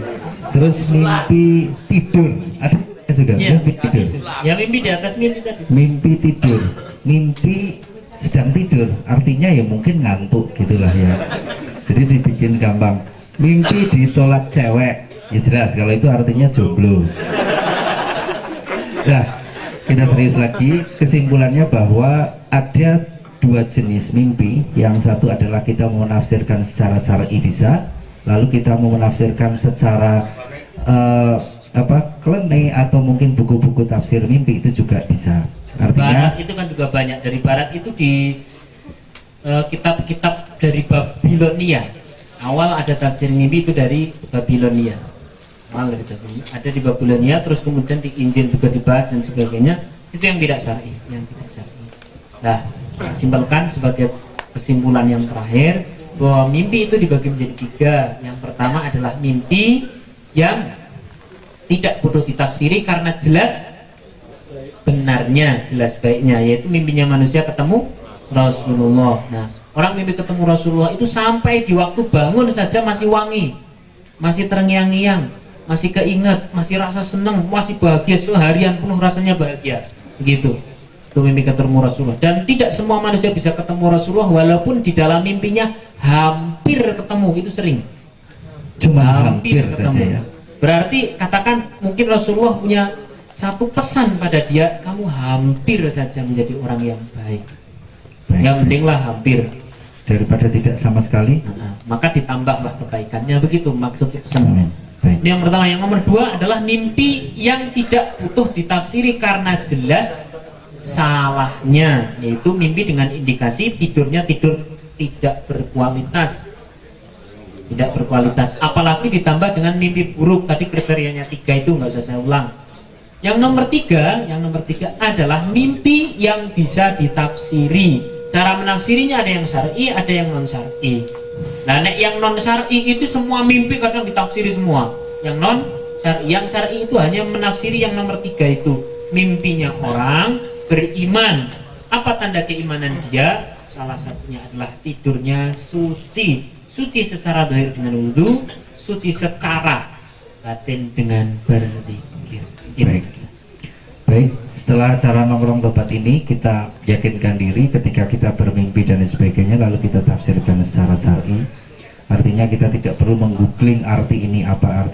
Terus mimpi tidur ada juga Ya, mimpi tidur. Ya mimpi di atas mimpi tadi. Mimpi tidur, mimpi sedang tidur, artinya ya mungkin ngantuk gitulah ya. Jadi dibikin gampang. Mimpi ditolak cewek, ya jelas kalau itu artinya jomblo. Nah, kita serius lagi. Kesimpulannya bahwa ada 2 jenis mimpi. Yang satu adalah kita menafsirkan secara syar'i bisa, lalu kita mau menafsirkan secara klene atau mungkin buku-buku tafsir mimpi itu juga bisa. Artinya Barat itu kan juga banyak. Dari Barat itu di kitab-kitab dari Babilonia. Awal ada tafsir mimpi itu dari Babilonia. Awal dari Babilonia. Ada di Babilonia, terus kemudian di Injil juga dibahas dan sebagainya. Itu yang tidak syar'i, Nah, simpulkan sebagai kesimpulan yang terakhir bahwa mimpi itu dibagi menjadi 3. Yang pertama adalah mimpi yang tidak perlu ditafsiri karena jelas benarnya, jelas baiknya, yaitu mimpinya manusia ketemu Rasulullah. Nah, orang mimpi ketemu Rasulullah itu sampai di waktu bangun saja masih wangi, masih terngiang-ngiang, masih keinget, masih rasa senang, masih bahagia, seharian penuh rasanya bahagia. Begitu. Itu mimpi ketemu Rasulullah. Dan tidak semua manusia bisa ketemu Rasulullah walaupun di dalam mimpinya hampir ketemu, itu sering. cuma hampir saja ya. Berarti katakan mungkin Rasulullah punya satu pesan pada dia, kamu hampir saja menjadi orang yang baik. Yang pentinglah hampir, daripada tidak sama sekali. maka ditambahlah kebaikannya, begitu maksud pesan. Amin. Baik. Ini yang pertama. Yang nomor 2 adalah mimpi yang tidak butuh ditafsiri karena jelas salahnya, yaitu mimpi dengan indikasi tidurnya tidur tidak berkualitas. Tidak berkualitas, apalagi ditambah dengan mimpi buruk. Tadi kriterianya 3 itu nggak usah saya ulang. Yang nomor 3 adalah mimpi yang bisa ditafsiri. Cara menafsirinya ada yang syar'i, ada yang non syar'i. Nah, yang non syar'i itu semua mimpi kadang ditafsiri semua. Yang non syar'i, yang syar'i itu hanya menafsiri yang nomor 3 itu. Mimpinya orang beriman. Apa tanda keimanan dia? Salah satunya adalah tidurnya suci. Suci secara zahir dengan wudu, suci secara batin dengan berzikir. Baik, setelah cara nongkrong tobat ini kita yakinkan diri ketika kita bermimpi dan sebagainya, lalu kita tafsirkan secara syar'i. Artinya kita tidak perlu menggoogling arti ini apa,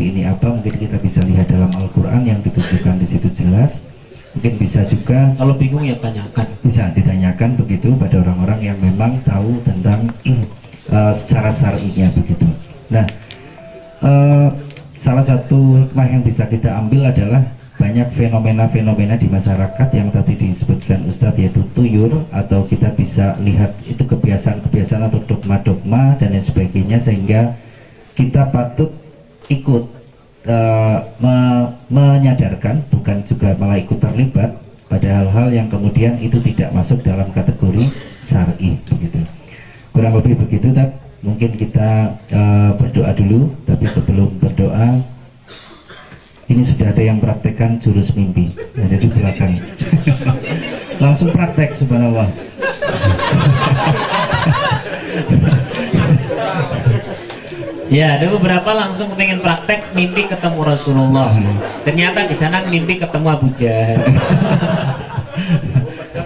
mungkin kita bisa lihat dalam Al-Quran yang ditunjukkan di situ jelas. Mungkin bisa juga, kalau bingung ya tanyakan, bisa ditanyakan begitu pada orang-orang yang memang tahu tentang secara syar'inya begitu. Nah, salah satu hikmah yang bisa kita ambil adalah banyak fenomena-fenomena di masyarakat yang tadi disebutkan Ustadz, yaitu tuyur, atau kita bisa lihat itu kebiasaan-kebiasaan atau dogma-dogma dan lain sebagainya, sehingga kita patut ikut menyadarkan, bukan juga malah ikut terlibat pada hal-hal yang kemudian itu tidak masuk dalam kategori syar'i begitu. Kurang lebih begitu, Tat. Mungkin kita berdoa dulu, tapi sebelum berdoa ini sudah ada yang praktekkan jurus mimpi, ada di belakang. Langsung praktek, subhanallah. Ya, ada beberapa langsung pengen praktek mimpi ketemu Rasulullah. Ternyata di sana mimpi ketemu Abu Jahal.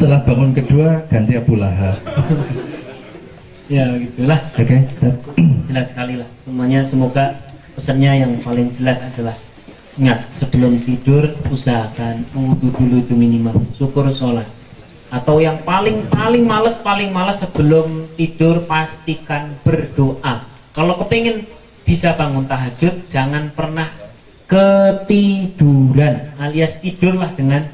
Setelah bangun kedua ganti Abu Lahab. Ya gitulah. Oke. Jelas sekali lah semuanya. Semoga pesannya yang paling jelas adalah ingat, sebelum tidur usahakan wudhu dulu itu minimal, syukur sholat. Atau yang paling males sebelum tidur pastikan berdoa. Kalau kepingin bisa bangun tahajud, jangan pernah ketiduran, alias tidurlah dengan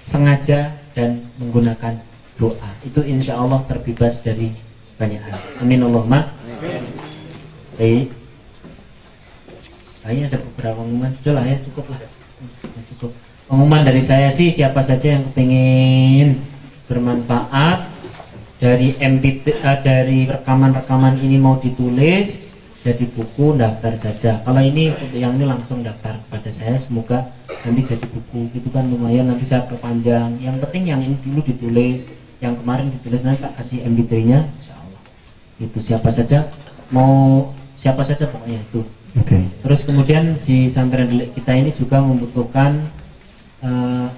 sengaja dan menggunakan doa. Itu insya Allah terbebas dari banyak hal. Amin Allahumma. Baik. Kayaknya ada beberapa pengumuman. Sudah lah ya, cukup lah. Cukup. Pengumuman dari saya sih, siapa saja yang kepingin bermanfaat dari dari rekaman-rekaman ini mau ditulis jadi buku, daftar saja. Kalau ini yang ini langsung daftar pada saya, semoga nanti jadi buku. Itu kan lumayan, nanti saya perpanjang. Yang penting yang ini dulu ditulis, yang kemarin ditulis, nanti tak kasih MP3-nya, insyaallah. Itu siapa saja pokoknya itu. Oke. Terus kemudian di Santren Delik kita ini juga membutuhkan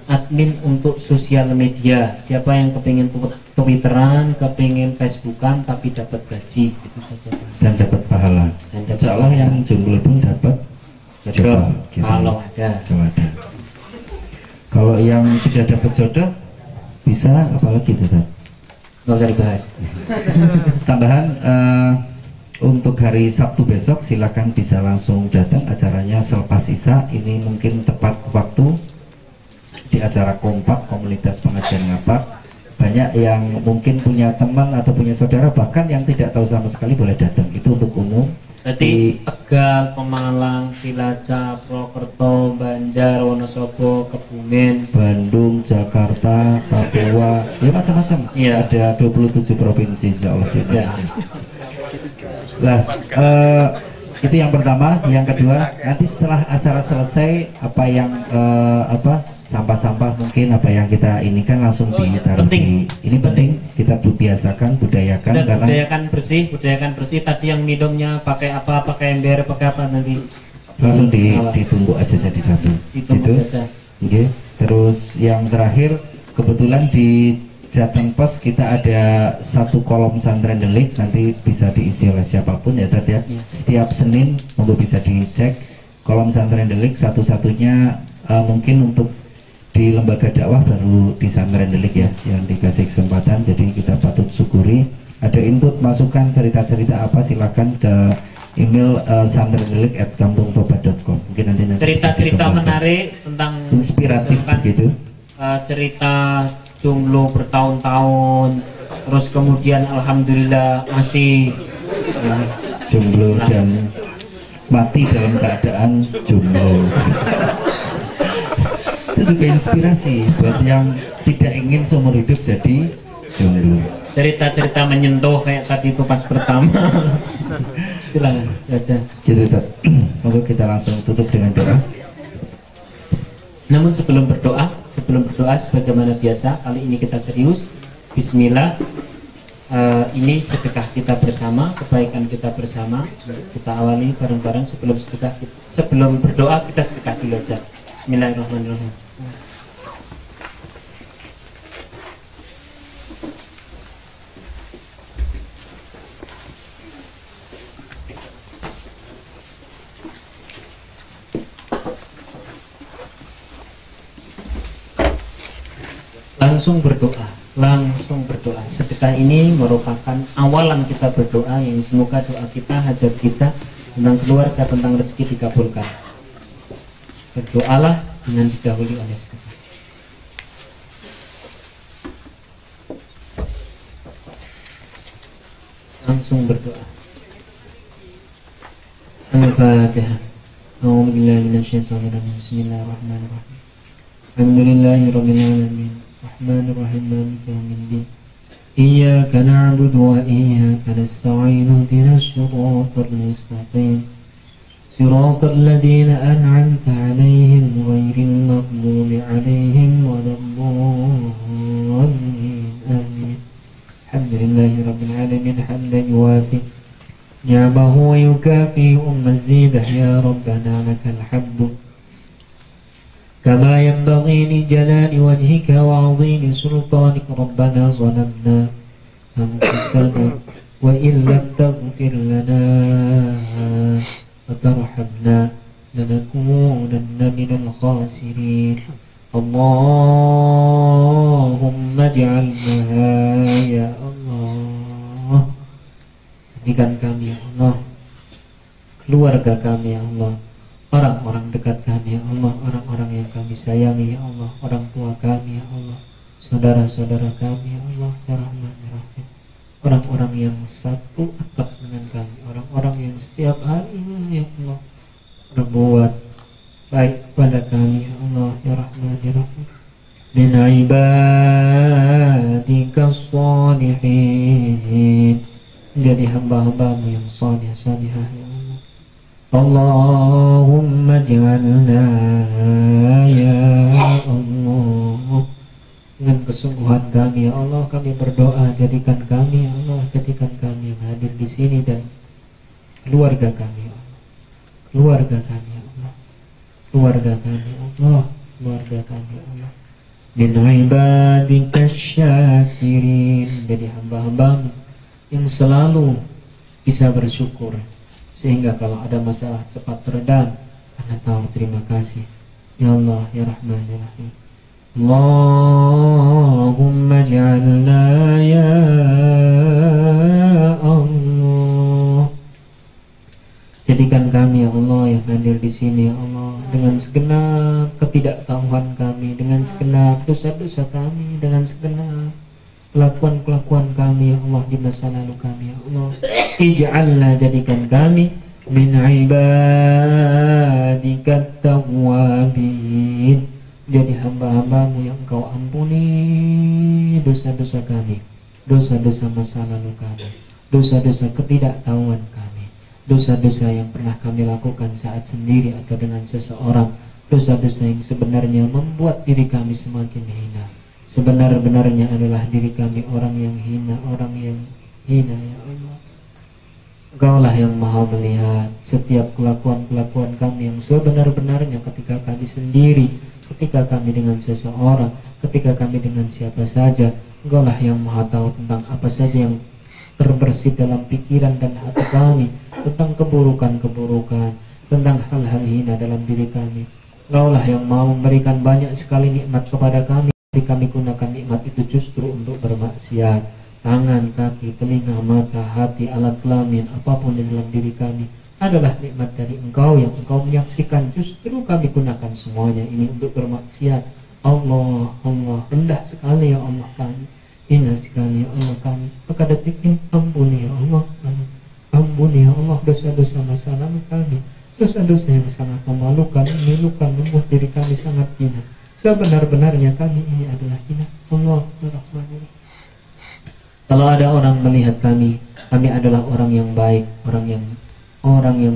admin untuk sosial media. Siapa yang kepingin Twitteran, kepingin Facebookan tapi dapat gaji, itu saja. Dan dapat pahala. Insya Allah yang jomblo pun dapat jodoh. Gitu. Kalau ada. Kalau yang sudah dapat jodoh bisa apalagi itu kan? Nggak usah dibahas. Tambahan untuk hari Sabtu besok silakan bisa langsung datang, acaranya selepas Isya. Ini mungkin tepat waktu di acara Kompak Komunitas Pengajian Ngapak. Banyak yang mungkin punya teman atau punya saudara bahkan yang tidak tahu sama sekali boleh datang. Itu untuk umum. Jadi Tegal, Pemalang, Cilacap, Purwokerto, Banjar, Wonosobo, Kebumen, Bandung, Jakarta, Papua, ya macam-macam. Iya. Ada 27 provinsi insya Allah. Ya. Nah, itu yang pertama. Yang kedua, nanti setelah acara selesai apa yang sampah-sampah mungkin apa yang kita ini kan langsung ditaruh penting. Ini penting kita biasakan, budayakan. Dan karena budayakan bersih. Tadi yang minumnya pakai apa, pakai ember, pakai apa, nanti langsung ditunggu aja jadi satu. Ditunggu aja. Okay. Terus yang terakhir, kebetulan di Jateng Pos kita ada satu kolom Santren Delik, nanti bisa diisi oleh siapapun ya Tat ya. Setiap Senin monggo bisa dicek kolom Santren Delik, satu-satunya mungkin untuk di lembaga dakwah baru di Santren Delik ya yang dikasih kesempatan, jadi kita patut syukuri. Ada input masukan cerita-cerita apa silakan ke email santrendelik@kampungtobat.com. Mungkin nanti cerita-cerita menarik tentang inspiratif gitu. Cerita jomblo bertahun-tahun, terus kemudian alhamdulillah masih jomblo dan mati dalam keadaan jomblo. Itu juga inspirasi buat yang tidak ingin seumur hidup jadi jomblo. Cerita-cerita menyentuh kayak tadi itu pas pertama. Silakan saja. Gitu Tat. Monggo kita langsung tutup dengan doa. Namun sebelum berdoa sebagaimana biasa, kali ini kita serius. Bismillah. Ini sedekah kita bersama, kebaikan kita bersama. Kita awali bareng-bareng sebelum berdoa kita sedekah dulu aja. Bismillahirrahmanirrahim. Langsung berdoa. Sedekah ini merupakan awalan kita berdoa, yang semoga doa kita, hajat kita tentang keluarga, tentang rezeki dikabulkan. Berdoalah dengan didahului oleh sedekah. Langsung berdoa. Al-Fatihah. A'udzubillahi minasyaitonirrajim. Bismillahirrahmanirrahim. Alhamdulillahirabbil alamin. Rahmanirrahim. Maliki yaumiddin. Iyyaka na'budu wa iyyaka nasta'in. Ihdinas siratal mustaqim. Siratal ladzina an'amta 'alaihim ghairil maghdubi 'alaihim waladdallin. Amin. Alhamdulillahirabbil alamin hamdan yuwafi ni'amahu wa yukafi mazidah ya rabbana lakal hamdu كما ينبغي لجلال وجهك وعظيم سلطانك ربنا ظلمنا أنفسنا وإن لم تغفر لنا وترحمنا لنكونن من الخاسرين اللهم اجعلنا يا الله jadikan kami ya Allah, keluarga kami ya Allah, orang-orang dekat kami ya Allah, orang-orang yang kami sayangi ya Allah, orang tua kami ya Allah, saudara-saudara kami ya Allah, ya Rahman ya Rahim, orang-orang yang satu atap dengan kami, orang-orang yang setiap hari ya Allah berbuat baik pada kami ya Allah, ya Rahman ya Rahim, min ibadika shalihin, jadi hamba-hambamu yang salih-salihah ya Allah. Allahumma ja'alna ya Allah, dengan kesungguhan kami ya Allah kami berdoa, jadikan kami ya Allah, jadikan kami yang hadir di sini dan keluarga kami ya Allah, keluarga kami ya Allah, keluarga kami ya Allah, keluarga kami ya Allah, min ibadika syakirin, jadi hamba-hambamu yang selalu bisa bersyukur, sehingga kalau ada masalah cepat teredam karena tahu terima kasih ya Allah ya Rahman ya Rahim. Allahumma ja'alna ya Allah, jadikan kami ya Allah yang hadir di sini ya Allah dengan segenap ketidaktahuan kami, dengan segenap dosa-dosa kami, dengan segenap kelakuan-kelakuan kami ya Allah di masa lalu kami ya Allah. Ij'alna, jadikan kami min ibadika tawwabin, jadi hamba-hambamu yang Engkau ampuni dosa-dosa kami, dosa-dosa masa lalu kami, dosa-dosa ketidaktahuan kami, dosa-dosa yang pernah kami lakukan saat sendiri atau dengan seseorang, dosa-dosa yang sebenarnya membuat diri kami semakin hina. Sebenar-benarnya adalah diri kami orang yang hina, orang yang hina ya Allah. Engkaulah yang maha melihat setiap kelakuan-kelakuan kami yang sebenar-benarnya, ketika kami sendiri, ketika kami dengan seseorang, ketika kami dengan siapa saja. Engkaulah yang maha tahu tentang apa saja yang terbersit dalam pikiran dan hati kami, tentang keburukan-keburukan, tentang hal-hal hina dalam diri kami. Engkaulah yang mau memberikan banyak sekali nikmat kepada kami, kami gunakan nikmat itu justru untuk bermaksiat. Tangan, kaki, telinga, mata, hati, alat kelamin, apapun di dalam diri kami adalah nikmat dari Engkau yang Engkau menyaksikan, justru kami gunakan semuanya ini untuk bermaksiat. Allah, Allah, rendah sekali ya Allah kami, hina sekali ya Allah kami. Maka detik ini ampuni ya Allah kami, ampuni ya Allah dosa-dosa masa lalu kami, dosa-dosa yang sangat memalukan, memilukan, membuat diri kami sangat hina. Sebenar-benarnya kami ini adalah hina. Allah Rahman. Kalau ada orang melihat kami adalah orang yang baik, orang yang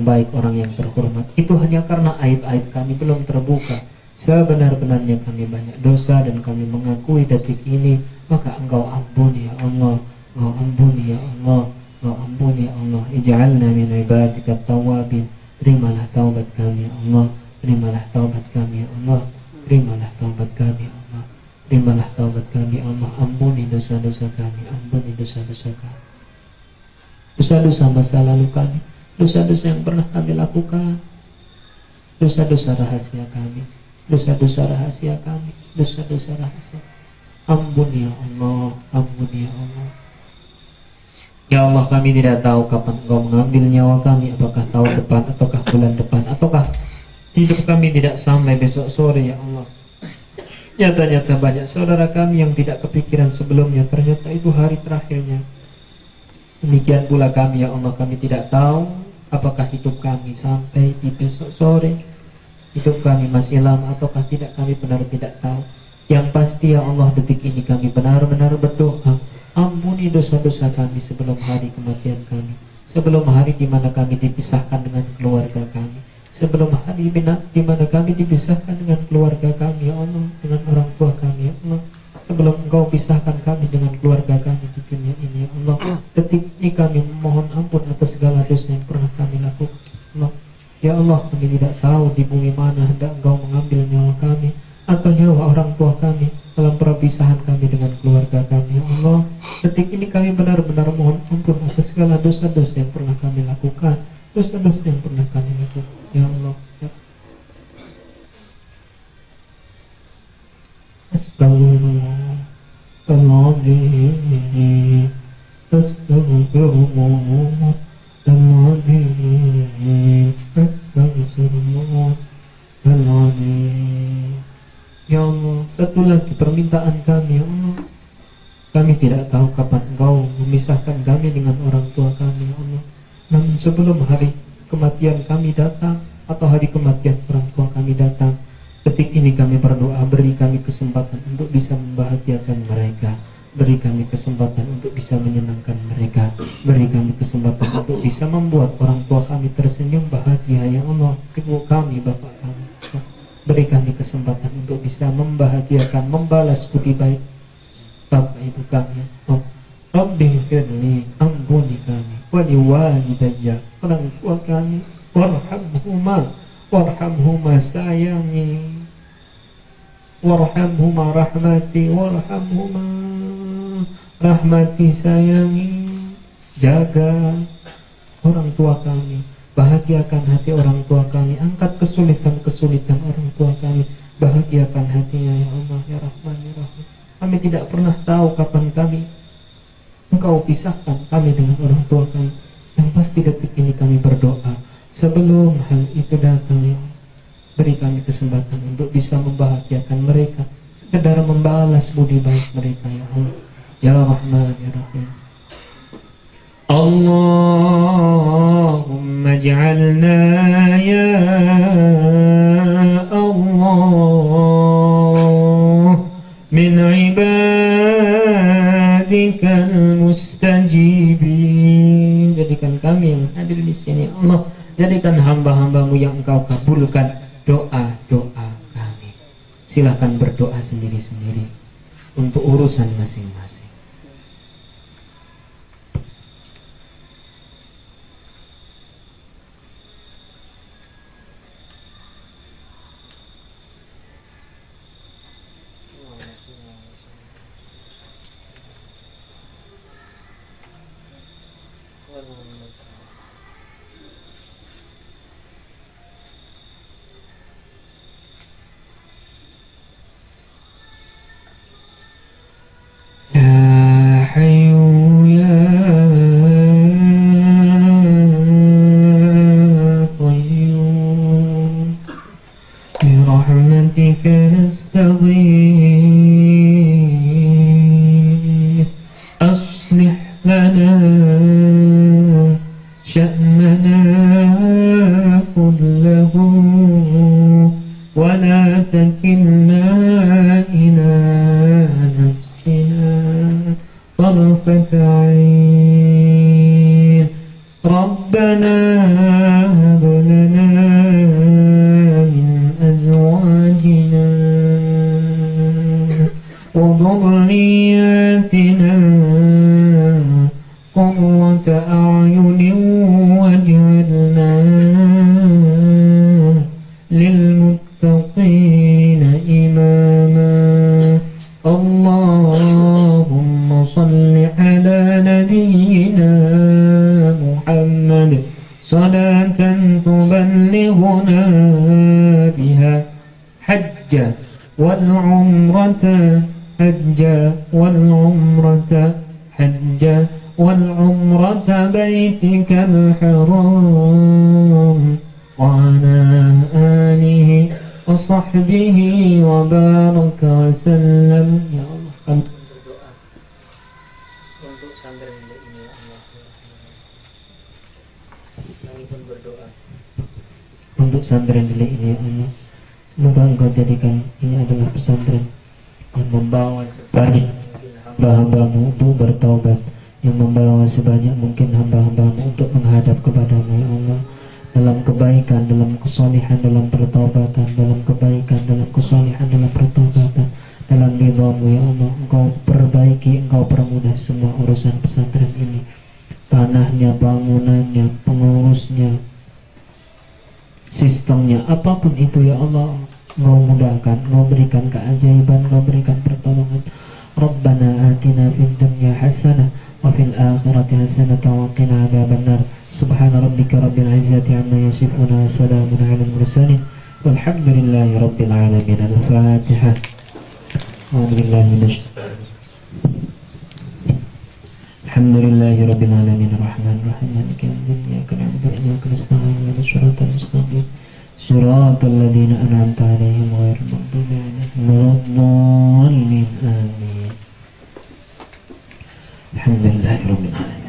baik, orang yang terhormat, itu hanya karena aib-aib kami belum terbuka. Sebenar-benarnya kami banyak dosa dan kami mengakui detik ini, maka Engkau ampuni ya Allah, Engkau ampuni ya Allah, Engkau ampuni ya Allah. Ij'alna min ibadika tawwabin, terimalah taubat kami ya Allah, terimalah taubat kami ya Allah, terimalah taubat kami ya Allah, terimalah taubat kami ya Allah. Ampuni dosa-dosa kami, ampuni dosa-dosa kami, dosa-dosa masa lalu kami, dosa-dosa yang pernah kami lakukan, dosa-dosa rahasia kami, dosa-dosa rahasia kami, dosa-dosa rahasia. Ampuni ya Allah, ampuni ya Allah. Ya Allah, kami tidak tahu kapan Engkau mengambil nyawa kami, apakah tahun depan, ataukah bulan depan, ataukah hidup kami tidak sampai besok sore ya Allah. Nyata-nyata banyak saudara kami yang tidak kepikiran sebelumnya, ternyata itu hari terakhirnya. Demikian pula kami ya Allah, kami tidak tahu apakah hidup kami sampai di besok sore, hidup kami masih lama ataukah tidak, kami benar tidak tahu. Yang pasti ya Allah, detik ini kami benar-benar berdoa, ampuni dosa-dosa kami sebelum hari kematian kami, sebelum hari di mana kami dipisahkan dengan keluarga kami, sebelum hari di mana kami dipisahkan dengan keluarga kami ya Allah, dengan orang tua kami ya Allah, sebelum Engkau pisahkan kami dengan keluarga kami di dunia ini ya Allah. Detik ini kami memohon ampun atas segala dosa yang pernah kami lakukan Allah. Ya Allah, kami tidak tahu di bumi mana hendak Engkau mengambil nyawa kami, atau nyawa orang tua kami, dalam perpisahan kami dengan keluarga kami. Ya Allah, detik ini kami benar-benar mohon ampun atas segala dosa-dosa yang pernah kami lakukan, dosa-dosa yang pernah kami lakukan. Ya Allah, Astagfirullah, Astagfirullah, Ya Allah, satu lagi permintaan kami, ya Allah. Kami tidak tahu kapan Engkau memisahkan kami dengan orang tua kami, ya Allah. Namun sebelum hari kematian kami datang, atau hari kematian orang tua kami datang, detik ini kami berdoa, beri kami kesempatan untuk bisa membahagiakan mereka, beri kami kesempatan untuk bisa menyenangkan mereka, beri kami kesempatan untuk bisa membuat orang tua kami tersenyum bahagia, ya Allah. Ibu kami, bapak kami, beri kami kesempatan untuk bisa membahagiakan, membalas budi baik bapak ibu kami. Oh, Rabbi firli, ampuni kami, wali walidayya, orang tua kami, warhamhuma sayangi, warhamhuma rahmati, warhamhuma rahmati sayangi. Jaga orang tua kami, bahagiakan hati orang tua kami, angkat kesulitan-kesulitan orang tua kami, bahagiakan hatinya, ya Allah, ya Rahman, ya Rahim. Kami tidak pernah tahu kapan Engkau pisahkan kami dengan orang tua kami. Yang pasti detik ini kami berdoa, sebelum hal itu datang, ya Allah, beri kami kesempatan untuk bisa membahagiakan mereka, sekedar membalas budi baik mereka, ya Allah, ya Rahman, ya Rahim. Allahumma ij'alna ya Allah min ibadikal mustajibin. Jadikan kami yang hadir di sini, Allah, jadikan hamba-hambamu yang Engkau kabulkan doa-doa kami. Silahkan berdoa sendiri-sendiri untuk urusan masing-masing. Untuk pesantren milik ini, Allah, semoga Engkau jadikan ini adalah pesantren yang membawa sebanyak hamba-hambamu untuk bertaubat, yang membawa sebanyak mungkin hamba-hambamu untuk menghadap kepadamu, ya Allah, dalam kebaikan, dalam kesolihan, dalam pertaubatan, dalam kebaikan, dalam kesolihan, dalam pertaubatan, dalam ridhamu, ya Allah. Engkau perbaiki, Engkau permudah semua urusan pesantren ini, tanahnya, bangunannya, pengurusnya, sistemnya, apapun itu, ya Allah. Engkau mudahkan, Engkau berikan keajaiban, Engkau berikan pertolongan. Rabbana atina fid dunya hasanah wa fil akhirati hasanah wa qina adzabannar. Subhana rabbika rabbil izzati amma yasifun, salamun 'alal mursalin walhamdulillahi rabbil alamin. Al-Fatihah. Alhamdulillahi rabbil alamin arrahmanir rahim maliki yaumiddin iyyaka na'budu wa iyyaka nasta'in ihdinas siratal mustaqim siratal ladzina an'amta 'alaihim ghairil maghdubi 'alaihim waladdallin. Amin. Alhamdulillahi rabbil alamin.